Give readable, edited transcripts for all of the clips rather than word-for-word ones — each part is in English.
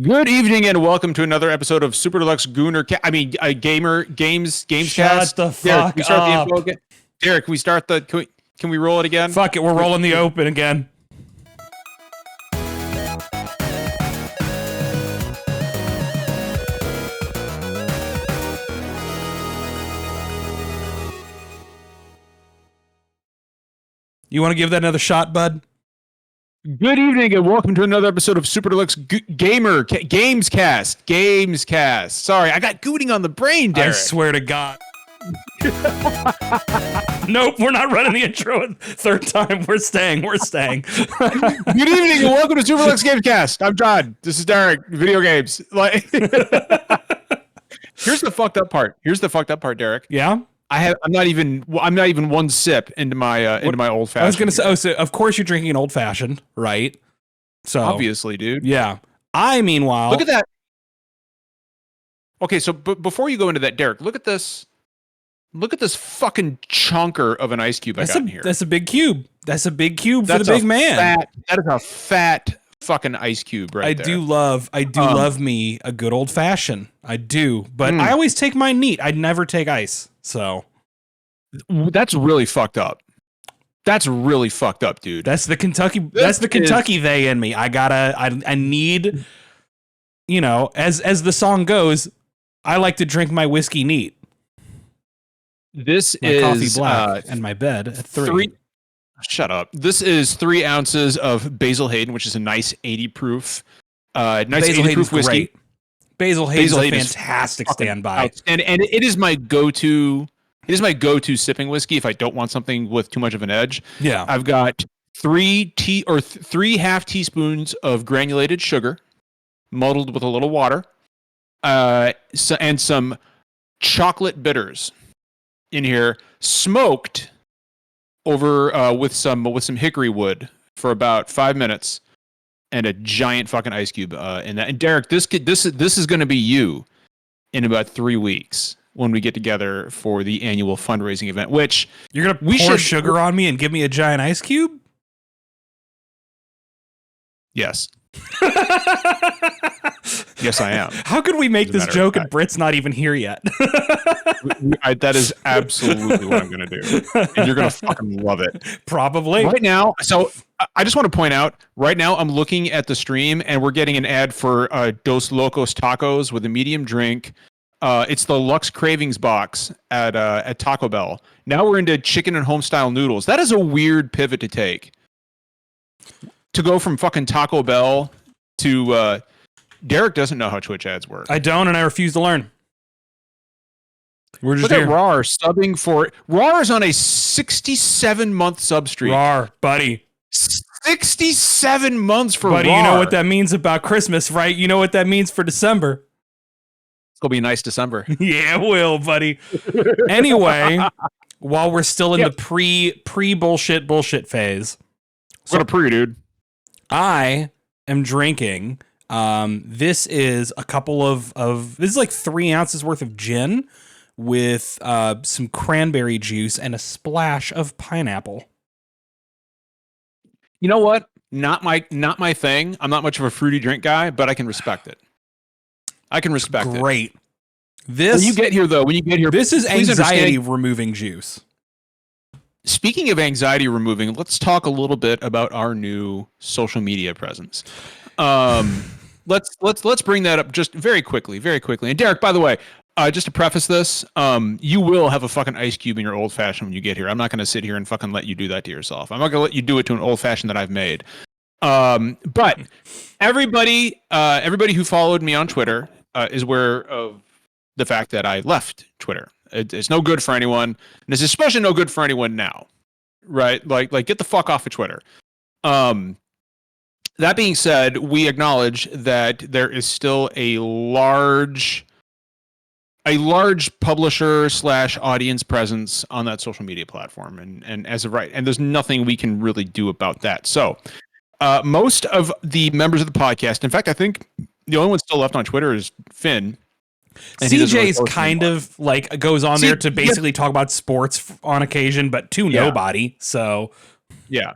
Good evening and welcome to another episode of Super Deluxe Gooner. Gamer Games Gamescast. Shut the fuck Derek, can we start up. the info again? Derek, can we start the? Can we roll it again? Fuck it, we're rolling the open again. You want to give that another shot, bud? Good evening and welcome to another episode of Super Deluxe Gamescast. Sorry, I got gooting on the brain, Derek. I swear to God. Nope, we're not running the intro a third time. We're staying. Good evening and welcome to Super Deluxe Gamescast. I'm John. This is Derek. Video games. Here's the fucked up part. Derek. Yeah. I'm not even one sip into my old fashioned. I was gonna say, so of course you're drinking an old fashioned, right? So obviously, dude. Yeah. Meanwhile, look at that. Okay, so before you go into that, Derek, look at this. Look at this fucking chunker of an ice cube I got in here. That's a big cube. That's a big cube for the big man. That is a fat fucking ice cube right there. I do love me a good old fashioned. I do, but I always take mine neat. I never take ice. So that's really fucked up. That's really fucked up, dude. That's the Kentucky they in me. I need, you know, as the song goes, I like to drink my whiskey neat. This my is coffee black and my bed at 3. Shut up. This is 3 ounces of Basil Hayden, which is a nice 80 proof, Basil Hayden's whiskey. Great. Basil Hayden's a fantastic standby. And it is my go-to. It is my go-to sipping whiskey if I don't want something with too much of an edge. Yeah. I've got 3 half teaspoons of granulated sugar, muddled with a little water, and some chocolate bitters in here, smoked over with some hickory wood for about 5 minutes. And a giant fucking ice cube in that. And Derek, this is going to be you in about 3 weeks when we get together for the annual fundraising event. Which you're gonna pour sugar on me and give me a giant ice cube? Yes. Yes, I am. How could we make this joke and Britt's not even here yet? That is absolutely what I'm going to do. And you're going to fucking love it. Probably. Right now, so I just want to point out, right now I'm looking at the stream and we're getting an ad for Dos Locos Tacos with a medium drink. It's the Lux Cravings box at Taco Bell. Now we're into chicken and home-style noodles. That is a weird pivot to take. To go from fucking Taco Bell to... Derek doesn't know how Twitch ads work. I don't, and I refuse to learn. We're just Look at RAR subbing for... RAR is on a 67-month sub streak. RAR, buddy. 67 months for buddy, RAR. You know what that means about Christmas, right? You know what that means for December. It's going to be a nice December. Yeah, it will, buddy. Anyway, while we're still in the pre-bullshit phase. What a pre, dude. I am drinking... this is a couple of this is like 3 ounces worth of gin with some cranberry juice and a splash of pineapple. You know what? Not my thing. I'm not much of a fruity drink guy, but I can respect it. Great. When you get here, this is anxiety removing juice. Speaking of anxiety removing, let's talk a little bit about our new social media presence. Let's bring that up just very quickly. And Derek, by the way, just to preface this, you will have a fucking ice cube in your old fashioned when you get here. I'm not going to sit here and fucking let you do that to yourself. I'm not going to let you do it to an old fashioned that I've made. But everybody who followed me on Twitter is aware of the fact that I left Twitter. It's no good for anyone, and it's especially no good for anyone now, right? Like get the fuck off of Twitter. That being said, we acknowledge that there is still a large publisher / audience presence on that social media platform, and as of right, and there's nothing we can really do about that. So, most of the members of the podcast, in fact, I think the only one still left on Twitter is Finn. CJ's kind of like goes on there to basically talk about sports on occasion, but to nobody. So yeah.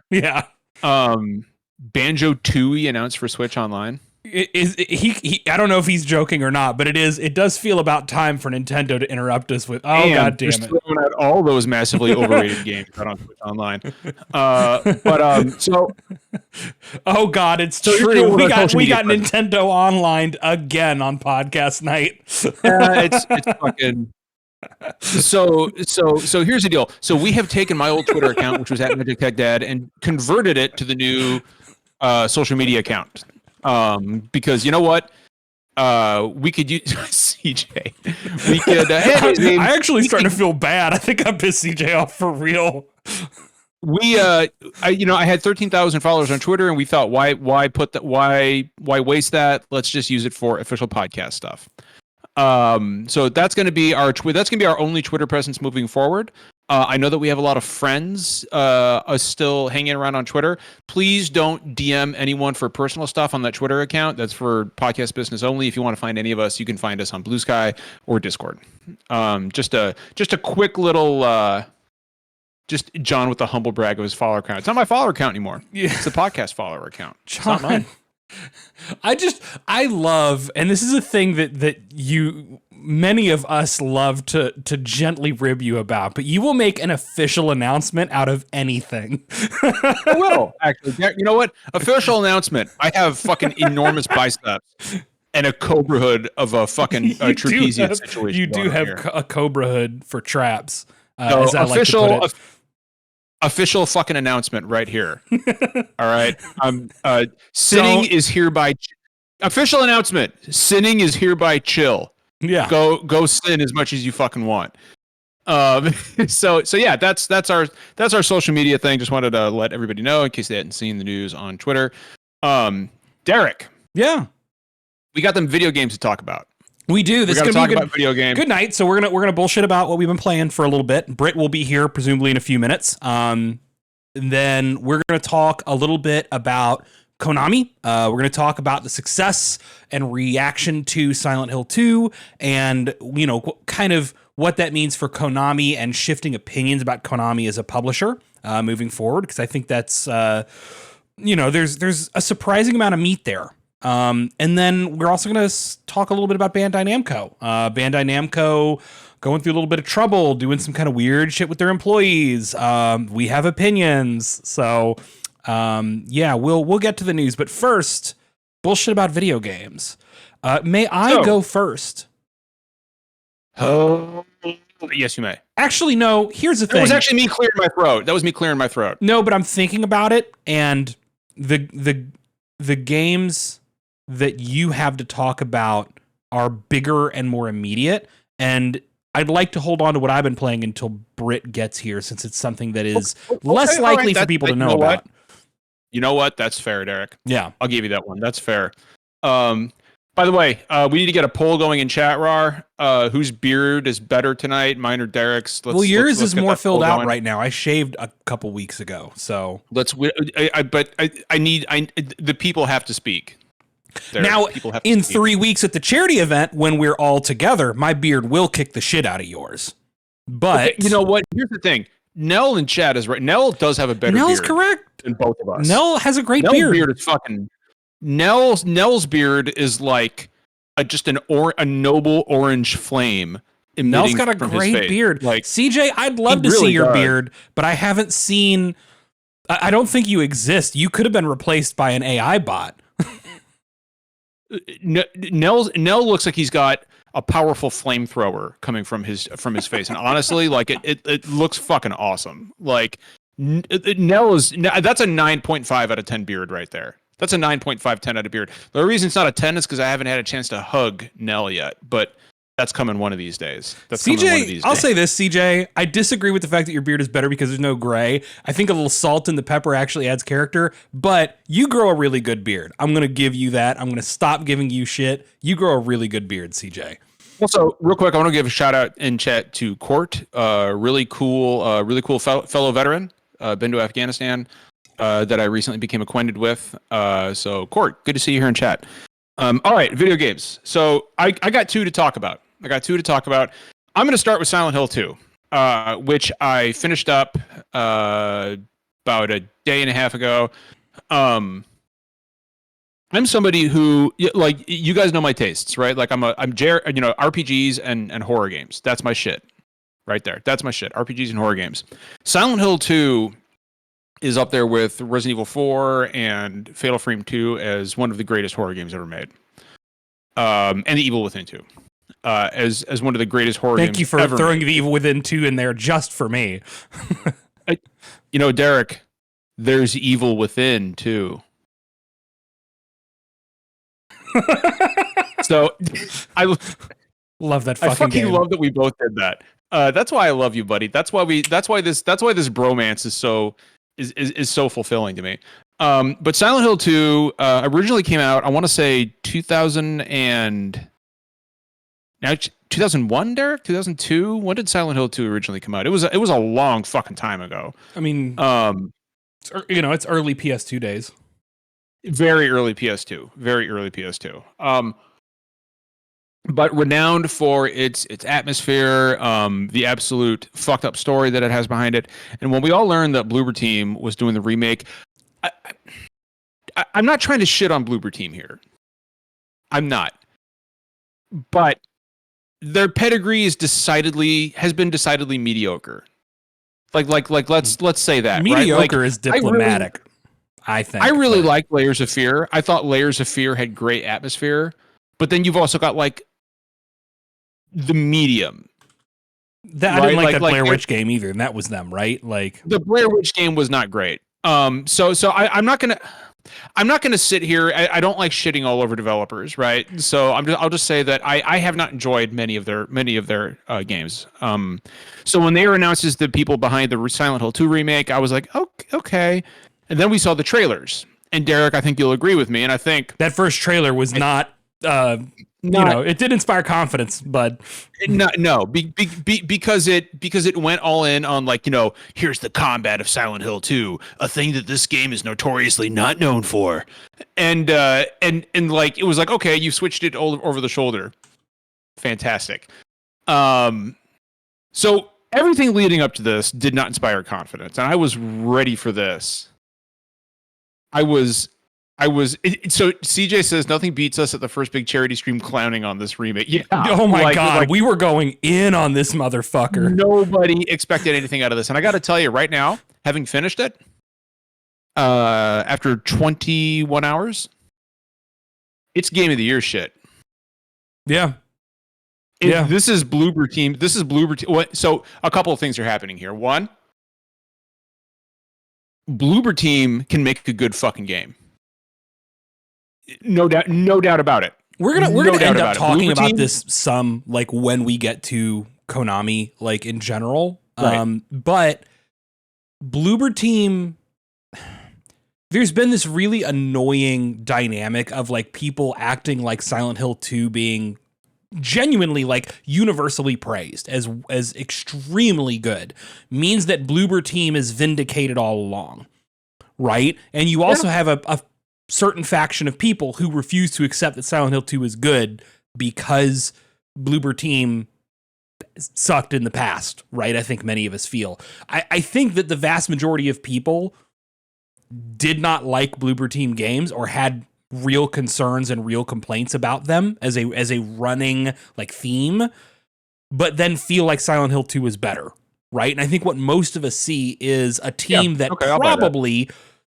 Banjo Tooie announced for Switch Online. He I don't know if he's joking or not, but it does feel about time for Nintendo to interrupt us with, oh, And god damn just it. throwing out all those massively overrated games out on Twitch Online. So Oh god, it's so true. what We our got social media presence. Nintendo Online again on podcast night. It's fucking. So here's the deal. So we have taken my old Twitter account, which was at Magic Tech Dad, and converted it to the new social media account. Because you know what? We could use CJ. We could. Hey, I actually starting to feel bad. I think I pissed CJ off for real. I had 13,000 followers on Twitter, and we thought, why put that? Why waste that? Let's just use it for official podcast stuff. So that's going to be our only Twitter presence moving forward. I know that we have a lot of friends still hanging around on Twitter. Please don't DM anyone for personal stuff on that Twitter account. That's for podcast business only. If you want to find any of us, you can find us on Blue Sky or Discord. Just a quick little just John with the humble brag of his follower count. It's not my follower count anymore. Yeah. It's the podcast follower account. John, it's not mine. I love, and this is a thing that many of us love to gently rib you about, but you will make an official announcement out of anything. I will, actually. You know what? Official announcement. I have fucking enormous biceps and a cobra hood of a fucking trapezius situation. You do have a cobra hood for traps. So as I official, like to put it. Official fucking announcement right here. All right. Sinning is hereby. Official announcement. Sinning is hereby chill. Yeah. Go sin as much as you fucking want. So yeah, that's our social media thing. Just wanted to let everybody know in case they hadn't seen the news on Twitter. Derek. Yeah. We got them video games to talk about. We do. This is going to be a good video game. Good night. So we're gonna bullshit about what we've been playing for a little bit. Britt will be here presumably in a few minutes. And then we're gonna talk a little bit about Konami. We're gonna talk about the success and reaction to Silent Hill 2, and kind of what that means for Konami and shifting opinions about Konami as a publisher moving forward. Because I think that's there's a surprising amount of meat there. And then we're also going to talk a little bit about Bandai Namco. Bandai Namco going through a little bit of trouble, doing some kind of weird shit with their employees. We have opinions. So, we'll get to the news. But first, bullshit about video games. May I go first? Oh, yes, you may. Actually, no. Here's the thing. That was actually me clearing my throat. That was me clearing my throat. No, but I'm thinking about it, and the games that you have to talk about are bigger and more immediate, and I'd like to hold on to what I've been playing until Britt gets here, since it's something that is less likely for people to know about. You know what? That's fair, Derek. Yeah. I'll give you that one. That's fair. By the way, we need to get a poll going in chat, Rar. Whose beard is better tonight, mine or Derek's? Yours is more filled out right now. I shaved a couple weeks ago, so let's. I need the people have to speak. Now, in 3 weeks at the charity event, when we're all together, my beard will kick the shit out of yours. But okay, you know what? Here's the thing. Nell in chat is right. Nell does have a better beard. Nell's correct. Than both of us. Nell has a great Nell's beard. beard is fucking. Nell's beard is like just a noble orange flame. Nell's got a great beard. Like CJ, I'd love to see your beard, but I haven't seen. I don't think you exist. You could have been replaced by an AI bot. Nell looks like he's got a powerful flamethrower coming from his face, and honestly, like it looks fucking awesome. Like Nell is that's a 9.5 out of 10 beard right there. That's a 9.5, 10 out of beard. The reason it's not a 10 is because I haven't had a chance to hug Nell yet, but that's coming one of these days. I'll say this, CJ. I disagree with the fact that your beard is better because there's no gray. I think a little salt in the pepper actually adds character, but you grow a really good beard. I'm going to give you that. I'm going to stop giving you shit. You grow a really good beard, CJ. Also, real quick, I want to give a shout out in chat to Court, really cool fellow veteran, been to Afghanistan, that I recently became acquainted with. So Court, good to see you here in chat. All right, video games. So I got two to talk about. I'm going to start with Silent Hill 2, which I finished up about a day and a half ago. I'm somebody who like you guys know my tastes, right? Like I'm RPGs and horror games. That's my shit. Right there. That's my shit. RPGs and horror games. Silent Hill 2 is up there with Resident Evil 4 and Fatal Frame 2 as one of the greatest horror games ever made. And The Evil Within 2. As one of the greatest horror games. Thank you for throwing The Evil Within 2 in there just for me. Derek, there's Evil Within too. So I love that fucking I fucking game. love that we both did that. That's why I love you, buddy. That's why this bromance is so fulfilling to me. But Silent Hill 2 originally came out, I want to say 2001, Derek? 2002? When did Silent Hill 2 originally come out? It was a long fucking time ago. I mean, it's early PS2 days. Very early PS2. Very early PS2. But renowned for its atmosphere, the absolute fucked up story that it has behind it. And when we all learned that Bloober Team was doing the remake, I'm not trying to shit on Bloober Team here. I'm not. But their pedigree has been decidedly mediocre. Like let's say that. Mediocre right? is diplomatic. I think. I really liked Layers of Fear. I thought Layers of Fear had great atmosphere, but then you've also got like the medium. I didn't like that Blair Witch game either, and that was them, right? Like the Blair Witch game was not great. So I'm not gonna sit here. I don't like shitting all over developers, right? So I'll just say that I have not enjoyed many of their games. So when they were announced as the people behind the Silent Hill 2 remake, I was like, okay. And then we saw the trailers. And Derek, I think you'll agree with me. And I think that first trailer was not it did inspire confidence, but because it went all in on like, here's the combat of Silent Hill 2, a thing that this game is notoriously not known for. And like, it was like, okay, you switched it all over the shoulder. Fantastic. So everything leading up to this did not inspire confidence. And I was ready for this. So CJ says nothing beats us at the first big charity stream clowning on this remake. Yeah. Oh my God. We were going in on this motherfucker. Nobody expected anything out of this. And I got to tell you right now, having finished it, after 21 hours, it's game of the year shit. Yeah. This is Bloober Team. So a couple of things are happening here. One, Bloober Team can make a good fucking game. No doubt about it. We're gonna end up talking about this some like when we get to Konami, like in general. Right. But Bloober Team, there's been this really annoying dynamic of like people acting like Silent Hill 2 being genuinely like universally praised as extremely good means that Bloober Team is vindicated all along, right? And you also have a certain faction of people who refuse to accept that Silent Hill 2 is good because Bloober Team sucked in the past, right? I think many of us feel. I think that the vast majority of people did not like Bloober Team games or had real concerns and real complaints about them as a running like theme, but then feel like Silent Hill 2 is better, right? And I think what most of us see is a team that probably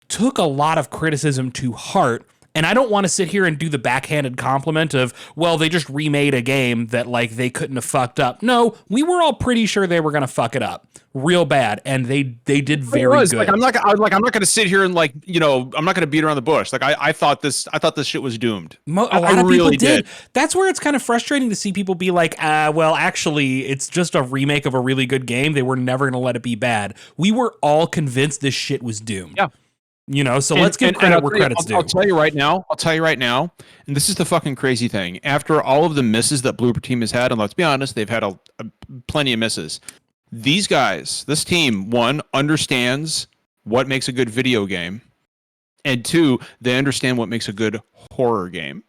took a lot of criticism to heart. And I don't want to sit here and do the backhanded compliment of, well, they just remade a game that like they couldn't have fucked up. No, we were all pretty sure they were going to fuck it up real bad, and they did very good. Like I'm not going to sit here and like, I'm not going to beat around the bush. Like I thought this shit was doomed. A lot of people did. That's where it's kind of frustrating to see people be like, well, actually, it's just a remake of a really good game. They were never going to let it be bad. We were all convinced this shit was doomed. Yeah. So let's give credit where credit's due. I'll tell you right now, and this is the fucking crazy thing. After all of the misses that Bloober Team has had, and let's be honest, they've had plenty of misses. These guys, this team, one, understands what makes a good video game, and two, they understand what makes a good horror game.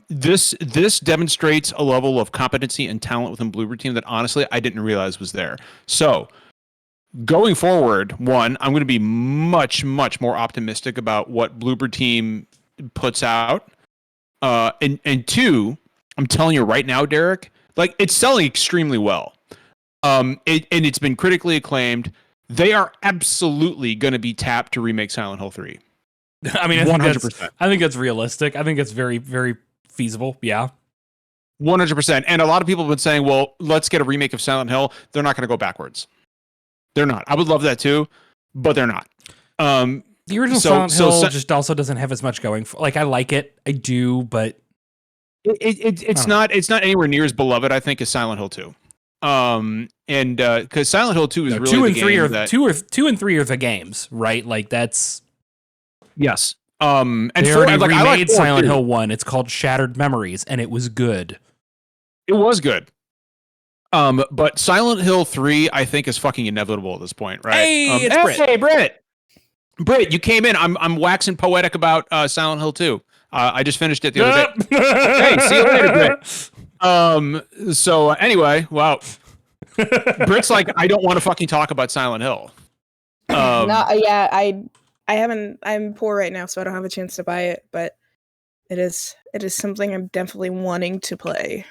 This demonstrates a level of competency and talent within Bloober Team that honestly I didn't realize was there. So going forward, one, I'm going to be much, much more optimistic about what Bloober Team puts out. And two, I'm telling you right now, Derek, like it's selling extremely well. And it's been critically acclaimed. They are absolutely going to be tapped to remake Silent Hill 3. I mean, 100%. I think that's realistic. I think it's very, very feasible. Yeah. 100%. And a lot of people have been saying, well, let's get a remake of Silent Hill. They're not going to go backwards. They're not. I would love that too, but they're not. The original Silent Hill just also doesn't have as much going for. Like, I like it. I do, but it's not anywhere near as beloved, I think, as Silent Hill 2. And because Silent Hill 2 is really 2 and the 3 game are that, 2 and 3 are the games, right? Like that's yes. And they four, already like, remade I like Silent too. Hill 1. It's called Shattered Memories, and it was good. It was good. But Silent Hill 3, I think, is fucking inevitable at this point, right? Hey, it's Britt. Hey, Britt. Britt, you came in. I'm waxing poetic about Silent Hill 2. I just finished it the other day. Hey, see you later, Britt. So anyway, wow. Britt's like, I don't want to fucking talk about Silent Hill. I haven't. I'm poor right now, so I don't have a chance to buy it. But it is something I'm definitely wanting to play.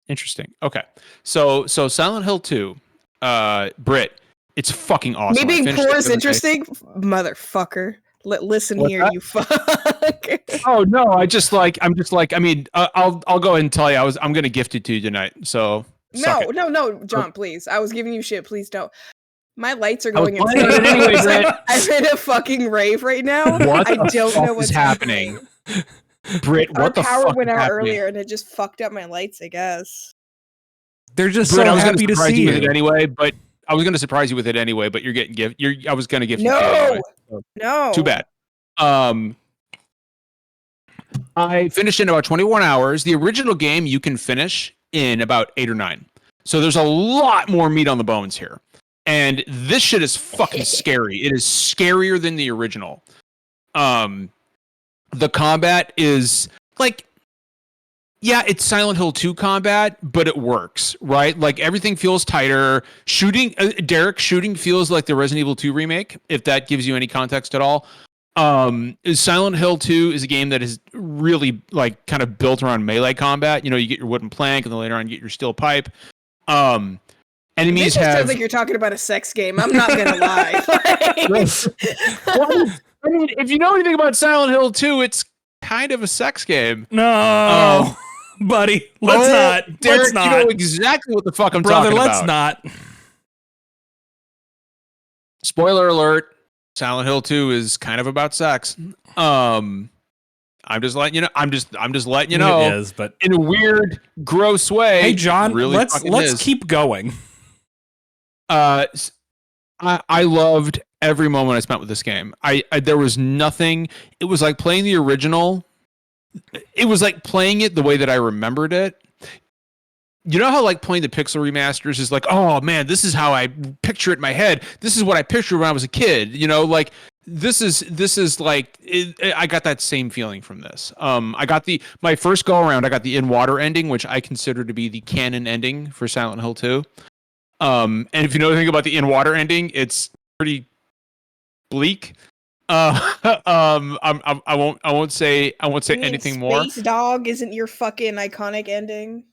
Interesting. Okay, so Silent Hill 2, Britt, it's fucking awesome. Me being poor is interesting, motherfucker. Listen What's here, that? you fuck. Oh no, I'm just like. I mean, I'll go ahead and tell you, I'm gonna gift it to you tonight. So No, John, please. I was giving you shit. Please don't. My lights are going insane. insane. Anyway, Britt. I'm in a fucking rave right now. What I the don't fuck know what's is happening. Britt, Our what the power fuck went is out happening? earlier, and it just fucked up my lights. I guess. They're just Britt, so I was happy gonna to surprise see you with you. it anyway, but I was gonna surprise you with it anyway. But you're getting gift. I was gonna gift you. No, anyway, so. no. Too bad. I finished in about 21 hours. The original game you can finish in about 8 or 9. So there's a lot more meat on the bones here. And this shit is fucking scary. It is scarier than the original. The combat is like, yeah, it's Silent Hill 2 combat, but it works, right? Like everything feels tighter. Shooting feels like the Resident Evil 2 remake, if that gives you any context at all. Silent Hill 2 is a game that is really like kind of built around melee combat. You know, you get your wooden plank and then later on you get your steel pipe. Enemies This have. sounds like you're talking about a sex game. I'm not gonna lie. Well, I mean, if you know anything about Silent Hill 2, it's kind of a sex game. No, buddy, let's not. Derek, Let's not. You know exactly what the fuck I'm Brother, talking let's about. not. Spoiler alert: Silent Hill 2 is kind of about sex. I'm just letting you know. I'm just letting you know. It is, but in a weird, gross way. Hey, John, really let's keep going. I loved every moment I spent with this game. I there was nothing. It was like playing the original. It was like playing it the way that I remembered it. You know how like playing the Pixel remasters is like, oh man, this is how I picture it in my head. This is what I pictured when I was a kid. You know, like this is like I got that same feeling from this. I got my first go around. I got the in water ending, which I consider to be the canon ending for Silent Hill 2. And if you know anything about the in water ending, it's pretty bleak. I won't say anything more. Space Dog isn't your fucking iconic ending.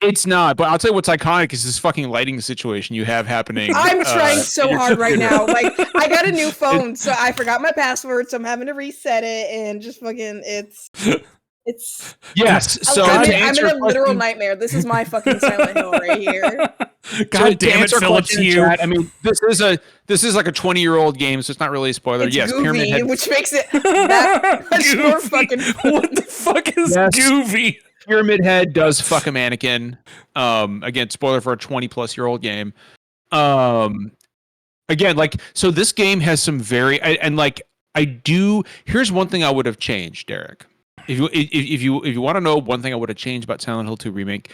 It's not, but I'll tell you what's iconic is this fucking lighting situation you have happening. I'm trying so hard right now. Like I got a new phone, so I forgot my password, so I'm having to reset it and just fucking it's yes. So I'm in a literal nightmare. This is my fucking Silent Hill right here. God damn it, Phillips, you. I mean, this is like a 20-year-old game, so it's not really a spoiler. It's yes, Goofy, Pyramid Head, which makes it that much more fucking fun. What the fuck is Goofy? Pyramid Head does fuck a mannequin. Again, spoiler for a 20-plus-year-old game. Again, like, so this game has some very here's one thing I would have changed, Derek. If you want to know one thing I would have changed about Silent Hill 2 remake,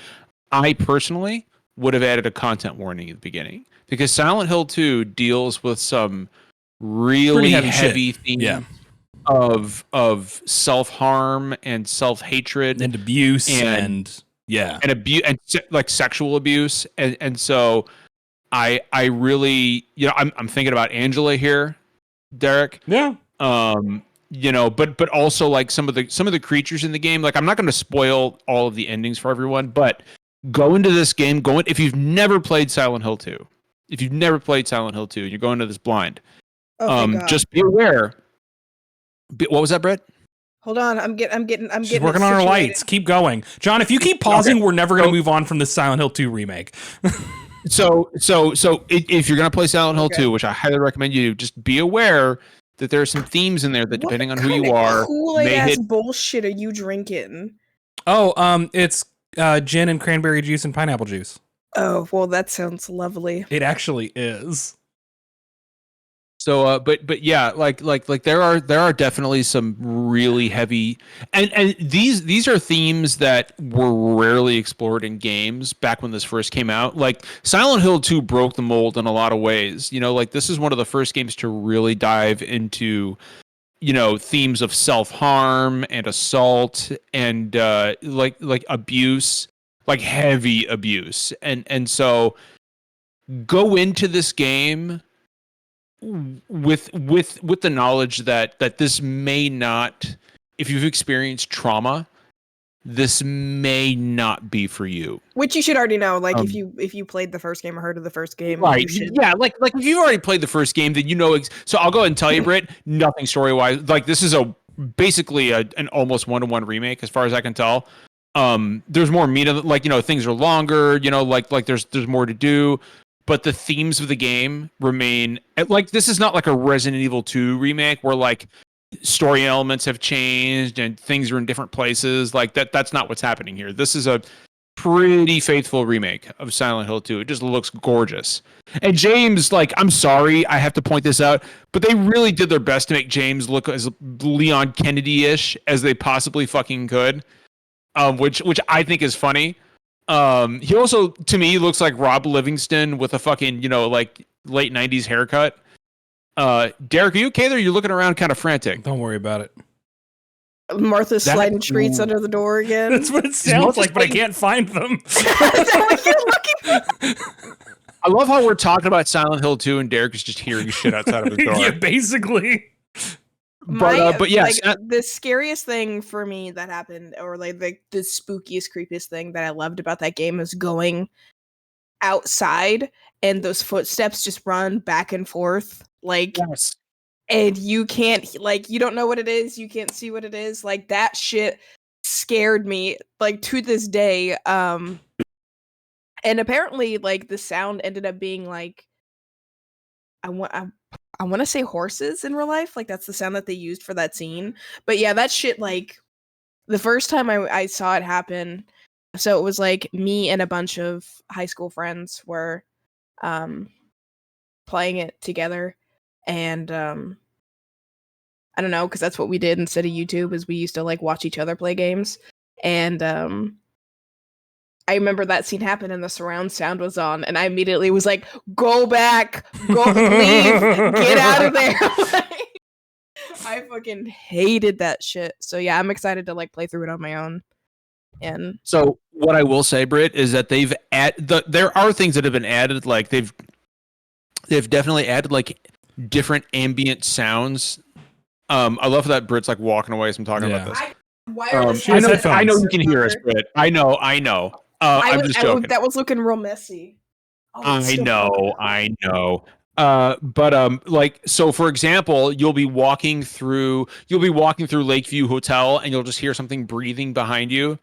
I personally would have added a content warning at the beginning, because Silent Hill 2 deals with some really heavy themes of self-harm and self-hatred and abuse and abuse and like sexual abuse, and so I really, you know, I'm thinking about Angela here, Derek. Yeah. but also like some of the creatures in the game. Like I'm not going to spoil all of the endings for everyone, but go into this game. If you've never played Silent Hill 2, you're going to this blind. Oh, thank God. Just be aware. What was that, Brett? Hold on, I'm getting. She's working on her lights. Keep going, John. If you keep pausing, we're never going to move on from the Silent Hill 2 remake. So if you're going to play Silent Hill 2, which I highly recommend you do, just be aware that there are some themes in there that, depending on who you are, Kool-Aid bullshit are you drinking? Oh, it's gin and cranberry juice and pineapple juice. Oh, well, that sounds lovely. It actually is. So, but yeah, like there are definitely some really heavy, and these are themes that were rarely explored in games back when this first came out. Like Silent Hill 2 broke the mold in a lot of ways. Like this is one of the first games to really dive into, themes of self-harm and assault and like abuse, like heavy abuse, and so go into this game with the knowledge that this may not, if you've experienced trauma, this may not be for you. Which you should already know. Like if you played the first game or heard of the first game, right? Yeah, like if you've already played the first game, then So I'll go ahead and tell you, Britt, nothing story wise. Like this is basically an almost 1-to-1 remake as far as I can tell. There's more meat of it, things are longer. Like there's more to do. But the themes of the game remain like this is not like a Resident Evil 2 remake where like story elements have changed and things are in different places. Like that's not what's happening here. This is a pretty faithful remake of Silent Hill 2. It just looks gorgeous. And James, like, I'm sorry, I have to point this out, but they really did their best to make James look as Leon Kennedy-ish as they possibly fucking could. Which I think is funny. He also, to me, looks like Rob Livingston with a fucking, like late 90s haircut. Derek, are you okay there? You're looking around kind of frantic. Don't worry about it. Martha's sliding treats under the door again. That's what it sounds like, but I can't find them. I love how we're talking about Silent Hill 2 and Derek is just hearing shit outside of the door. Yeah, basically. But yeah, the scariest thing for me that happened, or like the spookiest, creepiest thing that I loved about that game is going outside and those footsteps just run back and forth, like, yes. And you can't, like, you don't know what it is, you can't see what it is, like that shit scared me, like to this day. And apparently, like the sound ended up being like, I want to say horses in real life. Like that's the sound that they used for that scene. But yeah, that shit, like the first time I saw it happen. So it was like me and a bunch of high school friends were playing it together. And I don't know, because that's what we did instead of YouTube, is we used to like watch each other play games. And I remember that scene happened and the surround sound was on, and I immediately was like, go back, go leave, get out of there. I fucking hated that shit. So yeah, I'm excited to like play through it on my own. And so what I will say, Britt, is that there are things that have been added, like they've definitely added like different ambient sounds. I love that Britt's like walking away as I'm talking about this. I know you can hear us, Britt. I know. I'm just joking. That was looking real messy. Oh, I know. But like, so for example, you'll be walking through Lakeview Hotel and you'll just hear something breathing behind you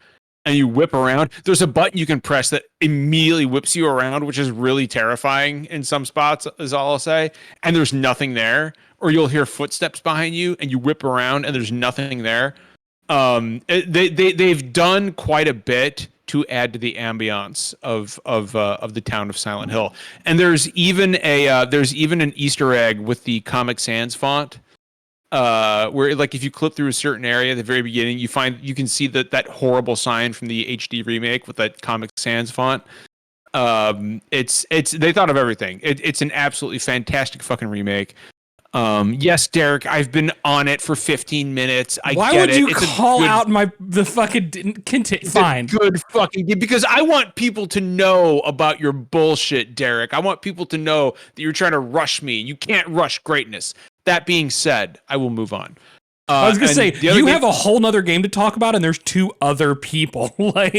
and you whip around. There's a button you can press that immediately whips you around, which is really terrifying in some spots, is all I'll say. And there's nothing there. Or you'll hear footsteps behind you and you whip around and there's nothing there. They've done quite a bit to add to the ambiance of the town of Silent Hill, and there's even an Easter egg with the Comic Sans font, where like if you clip through a certain area at the very beginning, you can see that horrible sign from the HD remake with that Comic Sans font. It's they thought of everything. It's an absolutely fantastic fucking remake. Yes, Derek, I've been on it for 15 minutes. Why would you call out the fucking fine? Good fucking because I want people to know about your bullshit, Derek. I want people to know that you're trying to rush me. You can't rush greatness. That being said, I will move on. I was gonna say you game, have a whole nother game to talk about, and there's 2 other people. Like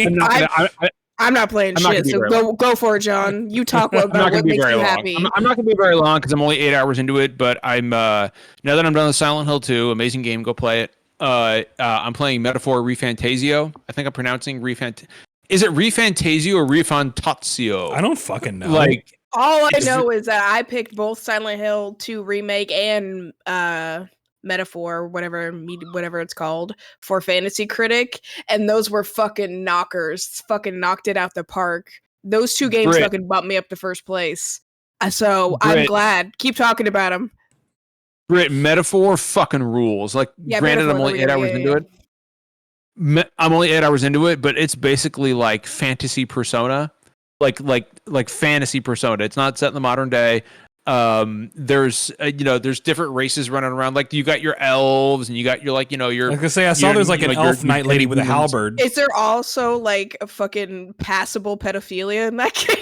I'm not playing shit, so go for it, John. You talk about what makes you happy. I'm not gonna be very long because I'm only 8 hours into it. But I'm now that I'm done with Silent Hill 2, amazing game. Go play it. I'm playing Metaphor Refantasio. I think I'm pronouncing Is it Refantasio or Refantatio? I don't fucking know. Like all I know is that I picked both Silent Hill 2 remake and Metaphor, whatever it's called, for Fantasy Critic, and those were fucking knockers. Fucking knocked it out the park. Those 2 games fucking bumped me up to first place. So I'm glad. Keep talking about them. Brit, Metaphor fucking rules. Like, granted, I'm only 8 hours into it. I'm only 8 hours into it, but it's basically like fantasy Persona, like fantasy Persona. It's not set in the modern day. There's there's different races running around. Like you got your elves, and you got your your. Like I say, I saw there's like an elf knight lady with a halberd. Is there also like a fucking passable pedophilia in that game?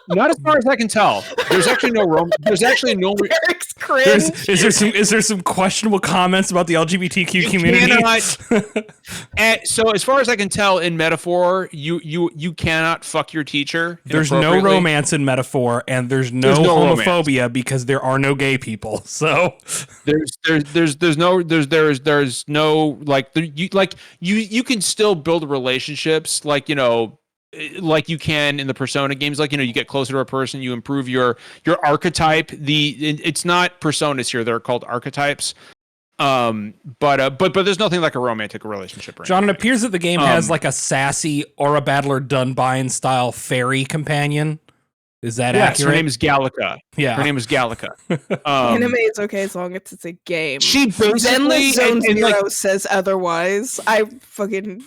Not as far as I can tell. There's actually no There's actually no. Derek's cringe. Is there some questionable comments about the LGBTQ community? So as far as I can tell, in Metaphor, you cannot fuck your teacher. There's no romance in Metaphor, and there's no homophobia romance. Because there are no gay people. So there's no you can still build relationships like you can in the Persona games. Like you get closer to a person, you improve your archetype. It's not personas here, they're called archetypes. But there's nothing like a romantic relationship. John, it appears that the game has like a sassy Aura Battler Dunbine style fairy companion. Is that accurate? Her name is Gallica. Yeah, her name is Gallica. Anime is okay as long as it's a game. She basically Zone Zero says otherwise. I fucking.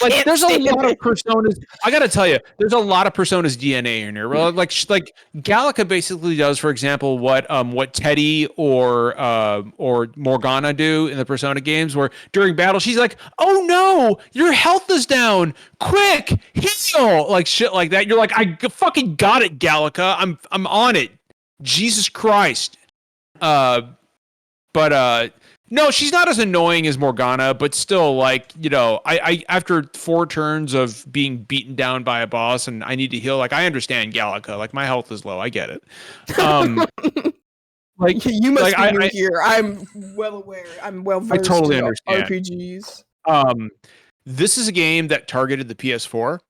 Like there's a lot of Personas. I gotta tell you, there's a lot of Personas DNA in here. Well, like Gallica basically does, for example, what Teddy or Morgana do in the Persona games, where during battle she's like, "Oh no, your health is down! Quick, heal!" Like shit like that. You're like, "I fucking got it, Gallica. I'm on it." Jesus Christ. No, she's not as annoying as Morgana, but still, I after 4 turns of being beaten down by a boss and I need to heal, I understand Gallica. Like, my health is low. I get it. You must be new here. I'm well aware. I'm well versed. I totally understand RPGs. This is a game that targeted the PS4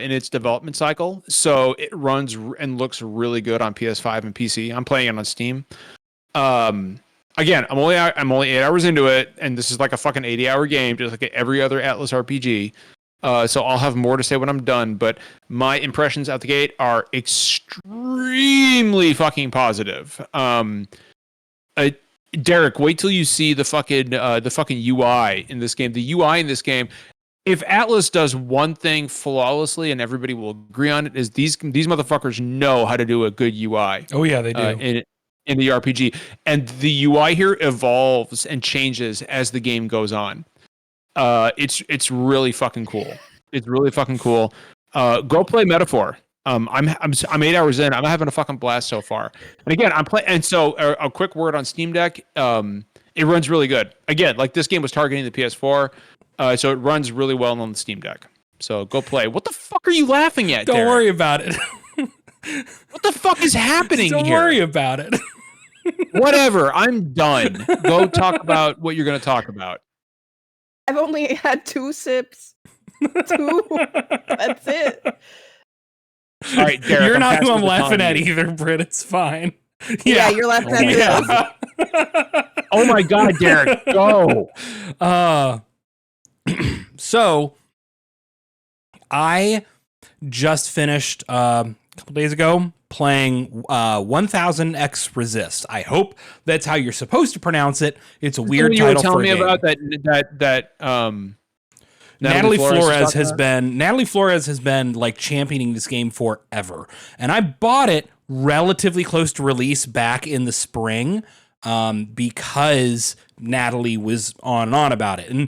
in its development cycle, so it runs and looks really good on PS5 and PC. I'm playing it on Steam. Again, I'm only 8 hours into it, and this is like a fucking 80-hour game, just like every other Atlas RPG. So I'll have more to say when I'm done, but my impressions out the gate are extremely fucking positive. Derek, wait till you see the fucking UI in this game. The UI in this game, if Atlas does one thing flawlessly, and everybody will agree on it, is these motherfuckers know how to do a good UI. Oh yeah, they do. In the RPG, and the UI here evolves and changes as the game goes on. It's really fucking cool. It's really fucking cool. Go play Metaphor. I'm 8 hours in. I'm having a fucking blast so far. And again, I'm playing. And so a quick word on Steam Deck. It runs really good. Again, like this game was targeting the PS4, so it runs really well on the Steam Deck. So go play. What the fuck are you laughing at? Don't worry about it. What the fuck is happening here? Don't worry about it. Whatever. I'm done. Go talk about what you're going to talk about. I've only had 2 sips. 2. That's it. All right, Derek, you're not who I'm laughing at either, Britt. It's fine. Yeah, you're laughing at me. Oh my God, Derek, go. So I just finished a couple days ago playing 1000X Resist. I hope that's how you're supposed to pronounce it. It's a weird title for a game. You were telling me about that Natalie Flores has been like championing this game forever. And I bought it relatively close to release back in the spring because Natalie was on and on about it. And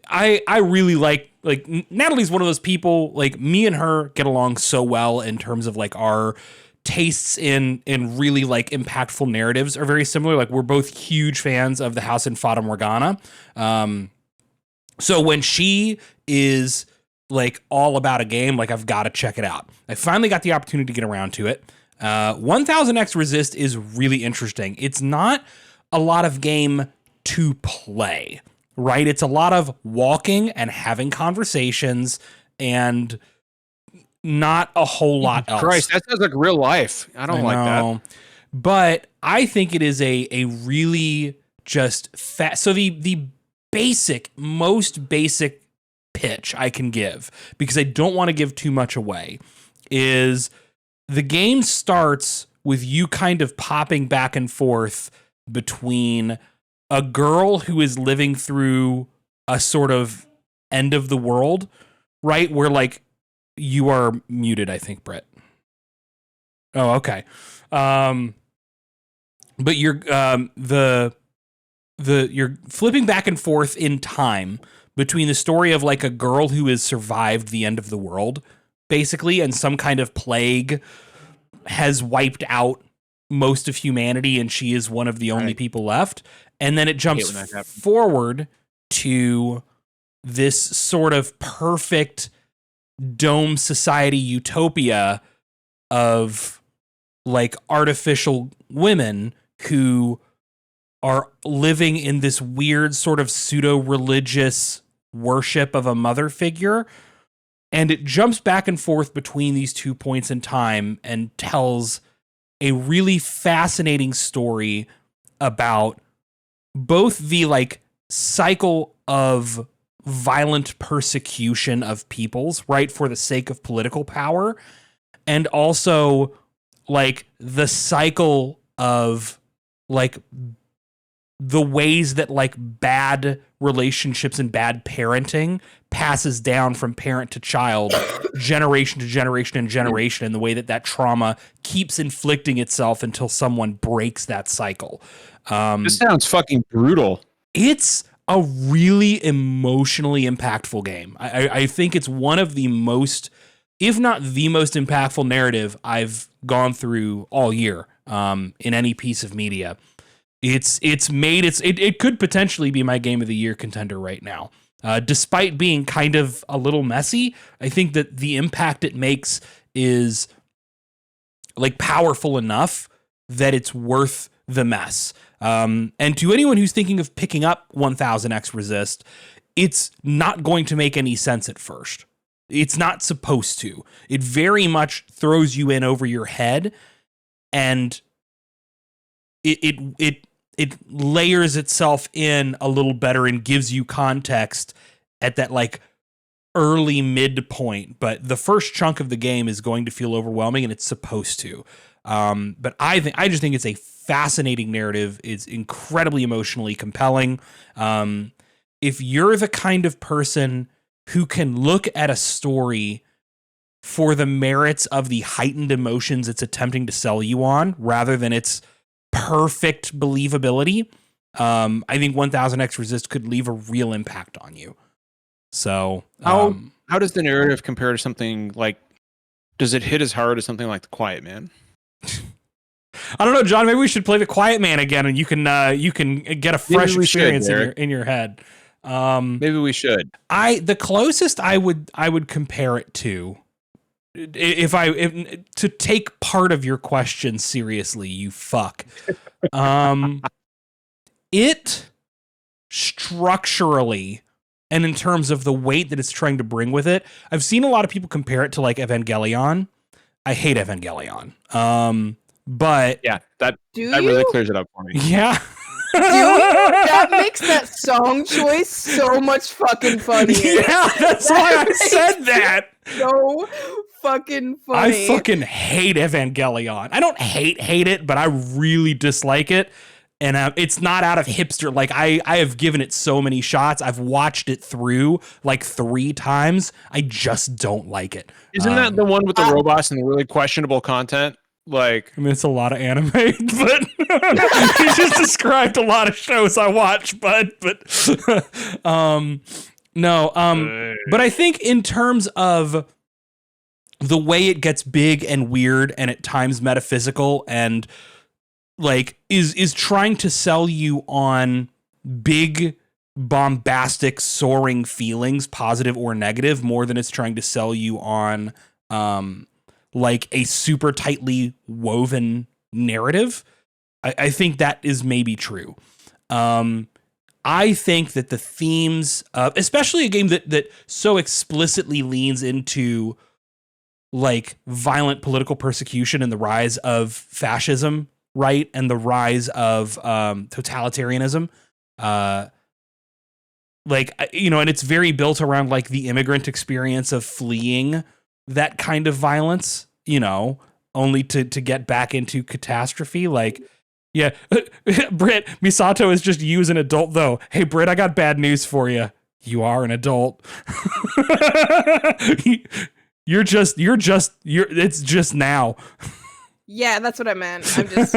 I really like Natalie's one of those people, like me and her get along so well in terms of like our tastes in really like impactful narratives are very similar. Like we're both huge fans of the House in Fata Morgana. So when she is like all about a game, like I've got to check it out. I finally got the opportunity to get around to it. 1000X Resist is really interesting. It's not a lot of game to play, right? It's a lot of walking and having conversations and not a whole lot else. Christ, that sounds like real life. I don't like that. But I think it is a really just so the most basic pitch I can give, because I don't want to give too much away, is the game starts with you kind of popping back and forth between a girl who is living through a sort of end of the world, right? Where like you are muted, I think, Brett. Oh, okay. But you're you're flipping back and forth in time between the story of like a girl who has survived the end of the world, basically, and some kind of plague has wiped out most of humanity, and she is one of the only people left. And then it jumps forward to this sort of perfect dome society utopia of like artificial women who are living in this weird sort of pseudo-religious worship of a mother figure. And it jumps back and forth between these 2 points in time and tells a really fascinating story about both the like cycle of violent persecution of peoples, right, for the sake of political power, and also like the cycle of like the ways that like bad relationships and bad parenting passes down from parent to child, generation to generation and generation, and the way that that trauma keeps inflicting itself until someone breaks that cycle. This sounds fucking brutal. It's a really emotionally impactful game. I think it's one of the most, if not the most impactful narrative I've gone through all year in any piece of media. It could potentially be my game of the year contender right now. Despite being kind of a little messy, I think that the impact it makes is like powerful enough that it's worth the mess. And to anyone who's thinking of picking up 1000X Resist, it's not going to make any sense at first. It's not supposed to. It very much throws you in over your head, and it layers itself in a little better and gives you context at that like early midpoint. But the first chunk of the game is going to feel overwhelming, and it's supposed to. But I just think it's a fascinating narrative. It's incredibly emotionally compelling. If you're the kind of person who can look at a story for the merits of the heightened emotions it's attempting to sell you on, rather than its perfect believability, I think 1000X Resist could leave a real impact on you. So how does the narrative compare to something like, does it hit as hard as something like The Quiet Man? I don't know, John, maybe we should play The Quiet Man again, and you can get a fresh experience in your head. Maybe we should. The closest I would compare it to, if to take part of your question seriously, you fuck. It structurally, and in terms of the weight that it's trying to bring with it, I've seen a lot of people compare it to like Evangelion. I hate Evangelion. But yeah, that really clears it up for me. Yeah. Dude, that makes that song choice so much fucking funnier. Yeah, that's why I said that. So fucking funny. I fucking hate Evangelion. I don't hate it, but I really dislike it. And it's not out of hipster. Like I have given it so many shots. I've watched it through like 3 times. I just don't like it. Isn't that the one with the robots and the really questionable content? Like, I mean, it's a lot of anime, but you just described a lot of shows I watch, bud. But no. But I think in terms of the way it gets big and weird and at times metaphysical and like is trying to sell you on big, bombastic, soaring feelings, positive or negative, more than it's trying to sell you on like a super tightly woven narrative. I think that is maybe true. I think that the themes of, especially a game that so explicitly leans into like violent political persecution and the rise of fascism, right? And the rise of totalitarianism. Like, you know, and it's very built around like the immigrant experience of fleeing that kind of violence, you know, only to get back into catastrophe. Like, yeah, Britt, Misato is just you as an adult, though. Hey, Britt, I got bad news for you. You are an adult. It's just now. Yeah, that's what I meant.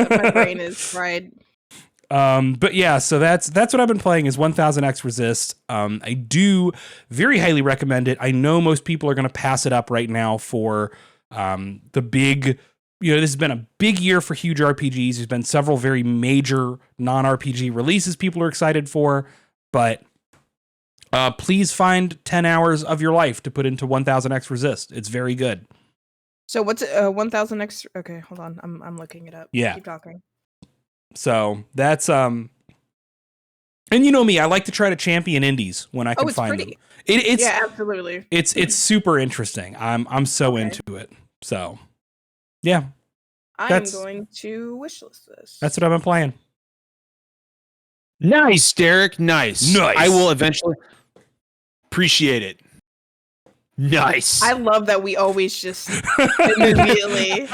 My brain is fried. But yeah, so that's what I've been playing is 1000X Resist. I do very highly recommend it. I know most people are going to pass it up right now for the big, you know, this has been a big year for huge RPGs. There's been several very major non-RPG releases people are excited for, but please find 10 hours of your life to put into 1000X Resist. It's very good. So what's 1000X? Okay, hold on. I'm looking it up. Yeah. Keep talking. So that's and you know me, I like to try to champion indies when I can it's find pretty. them. It's yeah, absolutely. It's super interesting. I'm so into it. So yeah, I'm going to wishlist this. that's what I've been playing. Nice, Derek. Nice. I will eventually appreciate it. Nice. I love that we always just immediately.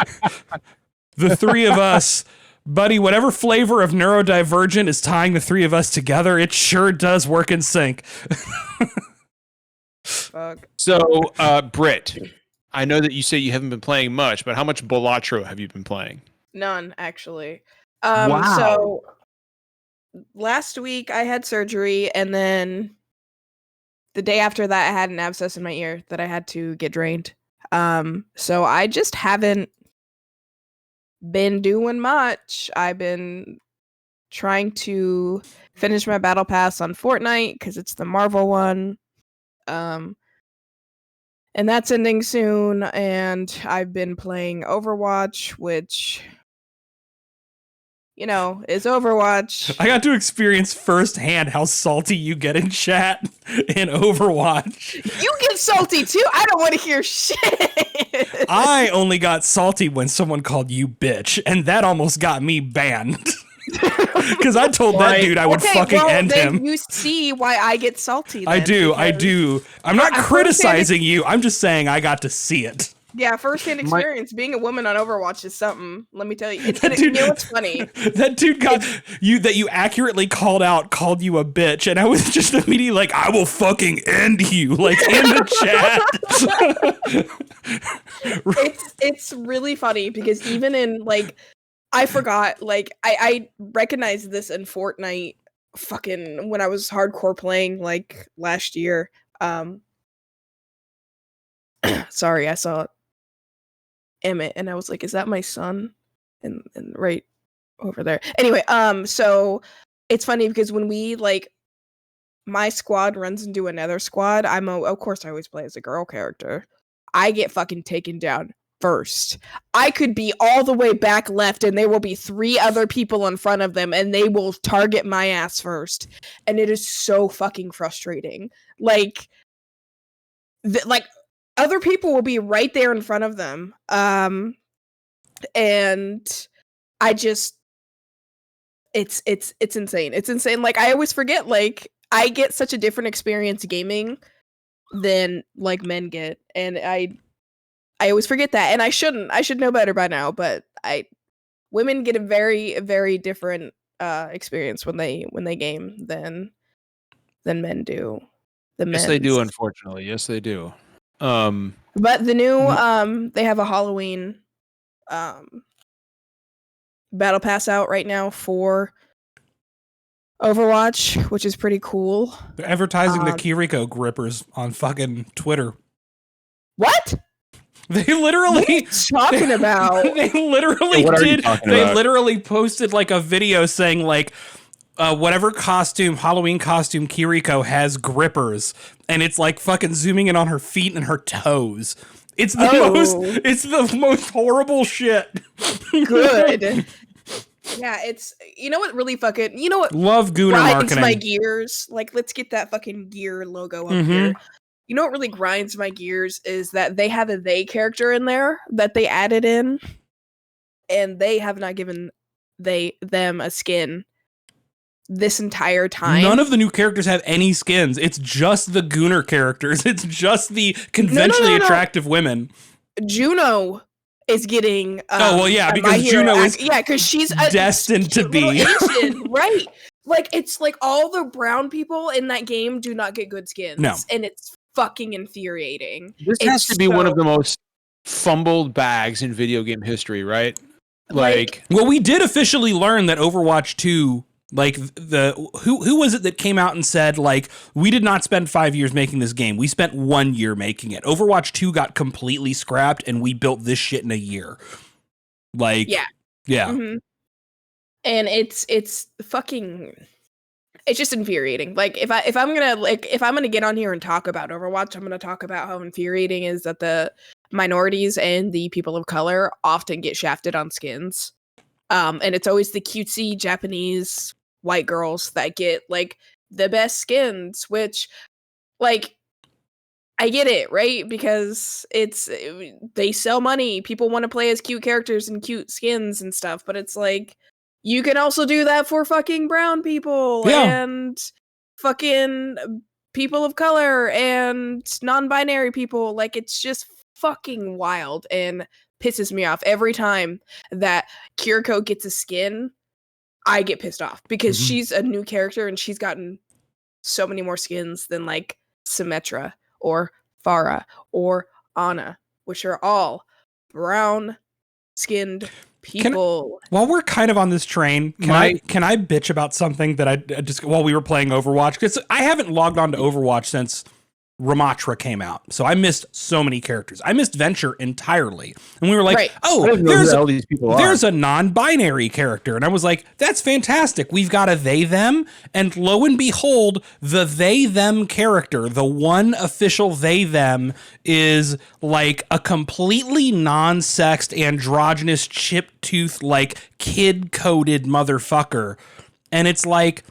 The three of us, buddy, whatever flavor of neurodivergent is tying the three of us together, it sure does work in sync. Fuck. So, Britt, I know that you say you haven't been playing much, but how much Balatro have you been playing? None, actually. Wow. So last week I had surgery, and then the day after that I had an abscess in my ear that I had to get drained. So I just haven't been doing much. I've been trying to finish my battle pass on Fortnite because it's the Marvel one. And that's ending soon, and I've been playing Overwatch, which, you know, is Overwatch. I got to experience firsthand how salty you get in chat in Overwatch. You get salty too? I don't want to hear shit. I only got salty when someone called you bitch, and that almost got me banned. Because I told that dude I would fucking end him. You see why I get salty. I do. I'm not criticizing you. I'm just saying I got to see it. Yeah, first-hand experience. Being a woman on Overwatch is something. Let me tell you. You know what's funny? That dude got you. That you accurately called you a bitch, and I was just immediately like, I will fucking end you, like in the chat. It's really funny because even in like, I forgot. Like, I recognized this in Fortnite. Fucking when I was hardcore playing like last year. Sorry, I saw Emmett, and I was like, "Is that my son?" And right over there. Anyway, so it's funny because when we like, my squad runs into another squad. Of course I always play as a girl character. I get fucking taken down first. I could be all the way back left, and there will be 3 other people in front of them, and they will target my ass first, and it is so fucking frustrating. Like, other people will be right there in front of them. And I just, it's insane. It's insane. Like, I always forget, like, I get such a different experience gaming than like men get. And I always forget that. And I shouldn't. I should know better by now, but women get a very, very different experience when they game than men do. Yes, they do, unfortunately. Yes, they do. But the new they have a Halloween battle pass out right now for Overwatch, which is pretty cool. They're advertising the Kiriko grippers on fucking Twitter. What? They literally talking about. They literally what are you did. talking They about? literally posted like a video saying like, whatever Halloween costume Kiriko has grippers, and it's like fucking zooming in on her feet and her toes. It's the most horrible shit. Good. Yeah, it's what really fucking Love Gooner grinds marketing. my gears. Like, let's get that fucking gear logo up here. You know what really grinds my gears is that they have a they character in there that they added in, and they have not given them a skin this entire time. None of the new characters have any skins. It's just the Gooner characters. It's just the conventionally attractive women. Juno is getting because Juno is because she's destined to be Asian, right? Like, it's like all the brown people in that game do not get good skins. No. And it's fucking infuriating. This has to be one of the most fumbled bags in video game history, right? Like, well, we did officially learn that Overwatch 2, like, who was it that came out and said, like, we did not spend 5 years making this game. We spent 1 year making it. Overwatch 2 got completely scrapped, and we built this shit in a year. Like, yeah. Mm-hmm. And it's fucking, it's just infuriating. Like, if I'm gonna get on here and talk about Overwatch, I'm gonna talk about how infuriating it is that the minorities and the people of color often get shafted on skins. And it's always the cutesy Japanese white girls that get like the best skins, which, like, I get it, right? Because they sell money. People want to play as cute characters and cute skins and stuff, but it's like, you can also do that for fucking brown people and fucking people of color and non-binary people. Like, it's just fucking wild and pisses me off every time that Kiriko gets a skin. I get pissed off because she's a new character and she's gotten so many more skins than like Symmetra or Farah or Ana, which are all brown skinned people. While we're kind of on this train, can I bitch about something that I just, while we were playing Overwatch? Because I haven't logged on to Overwatch since Ramatra came out, so I missed so many characters. I missed Venture entirely, and we were like, "Oh, there's a non-binary character," and I was like, "That's fantastic. We've got a they/them," and lo and behold, the they/them character, the one official they/them, is like a completely non-sexed, androgynous, chip-toothed, like kid-coded motherfucker, and it's like,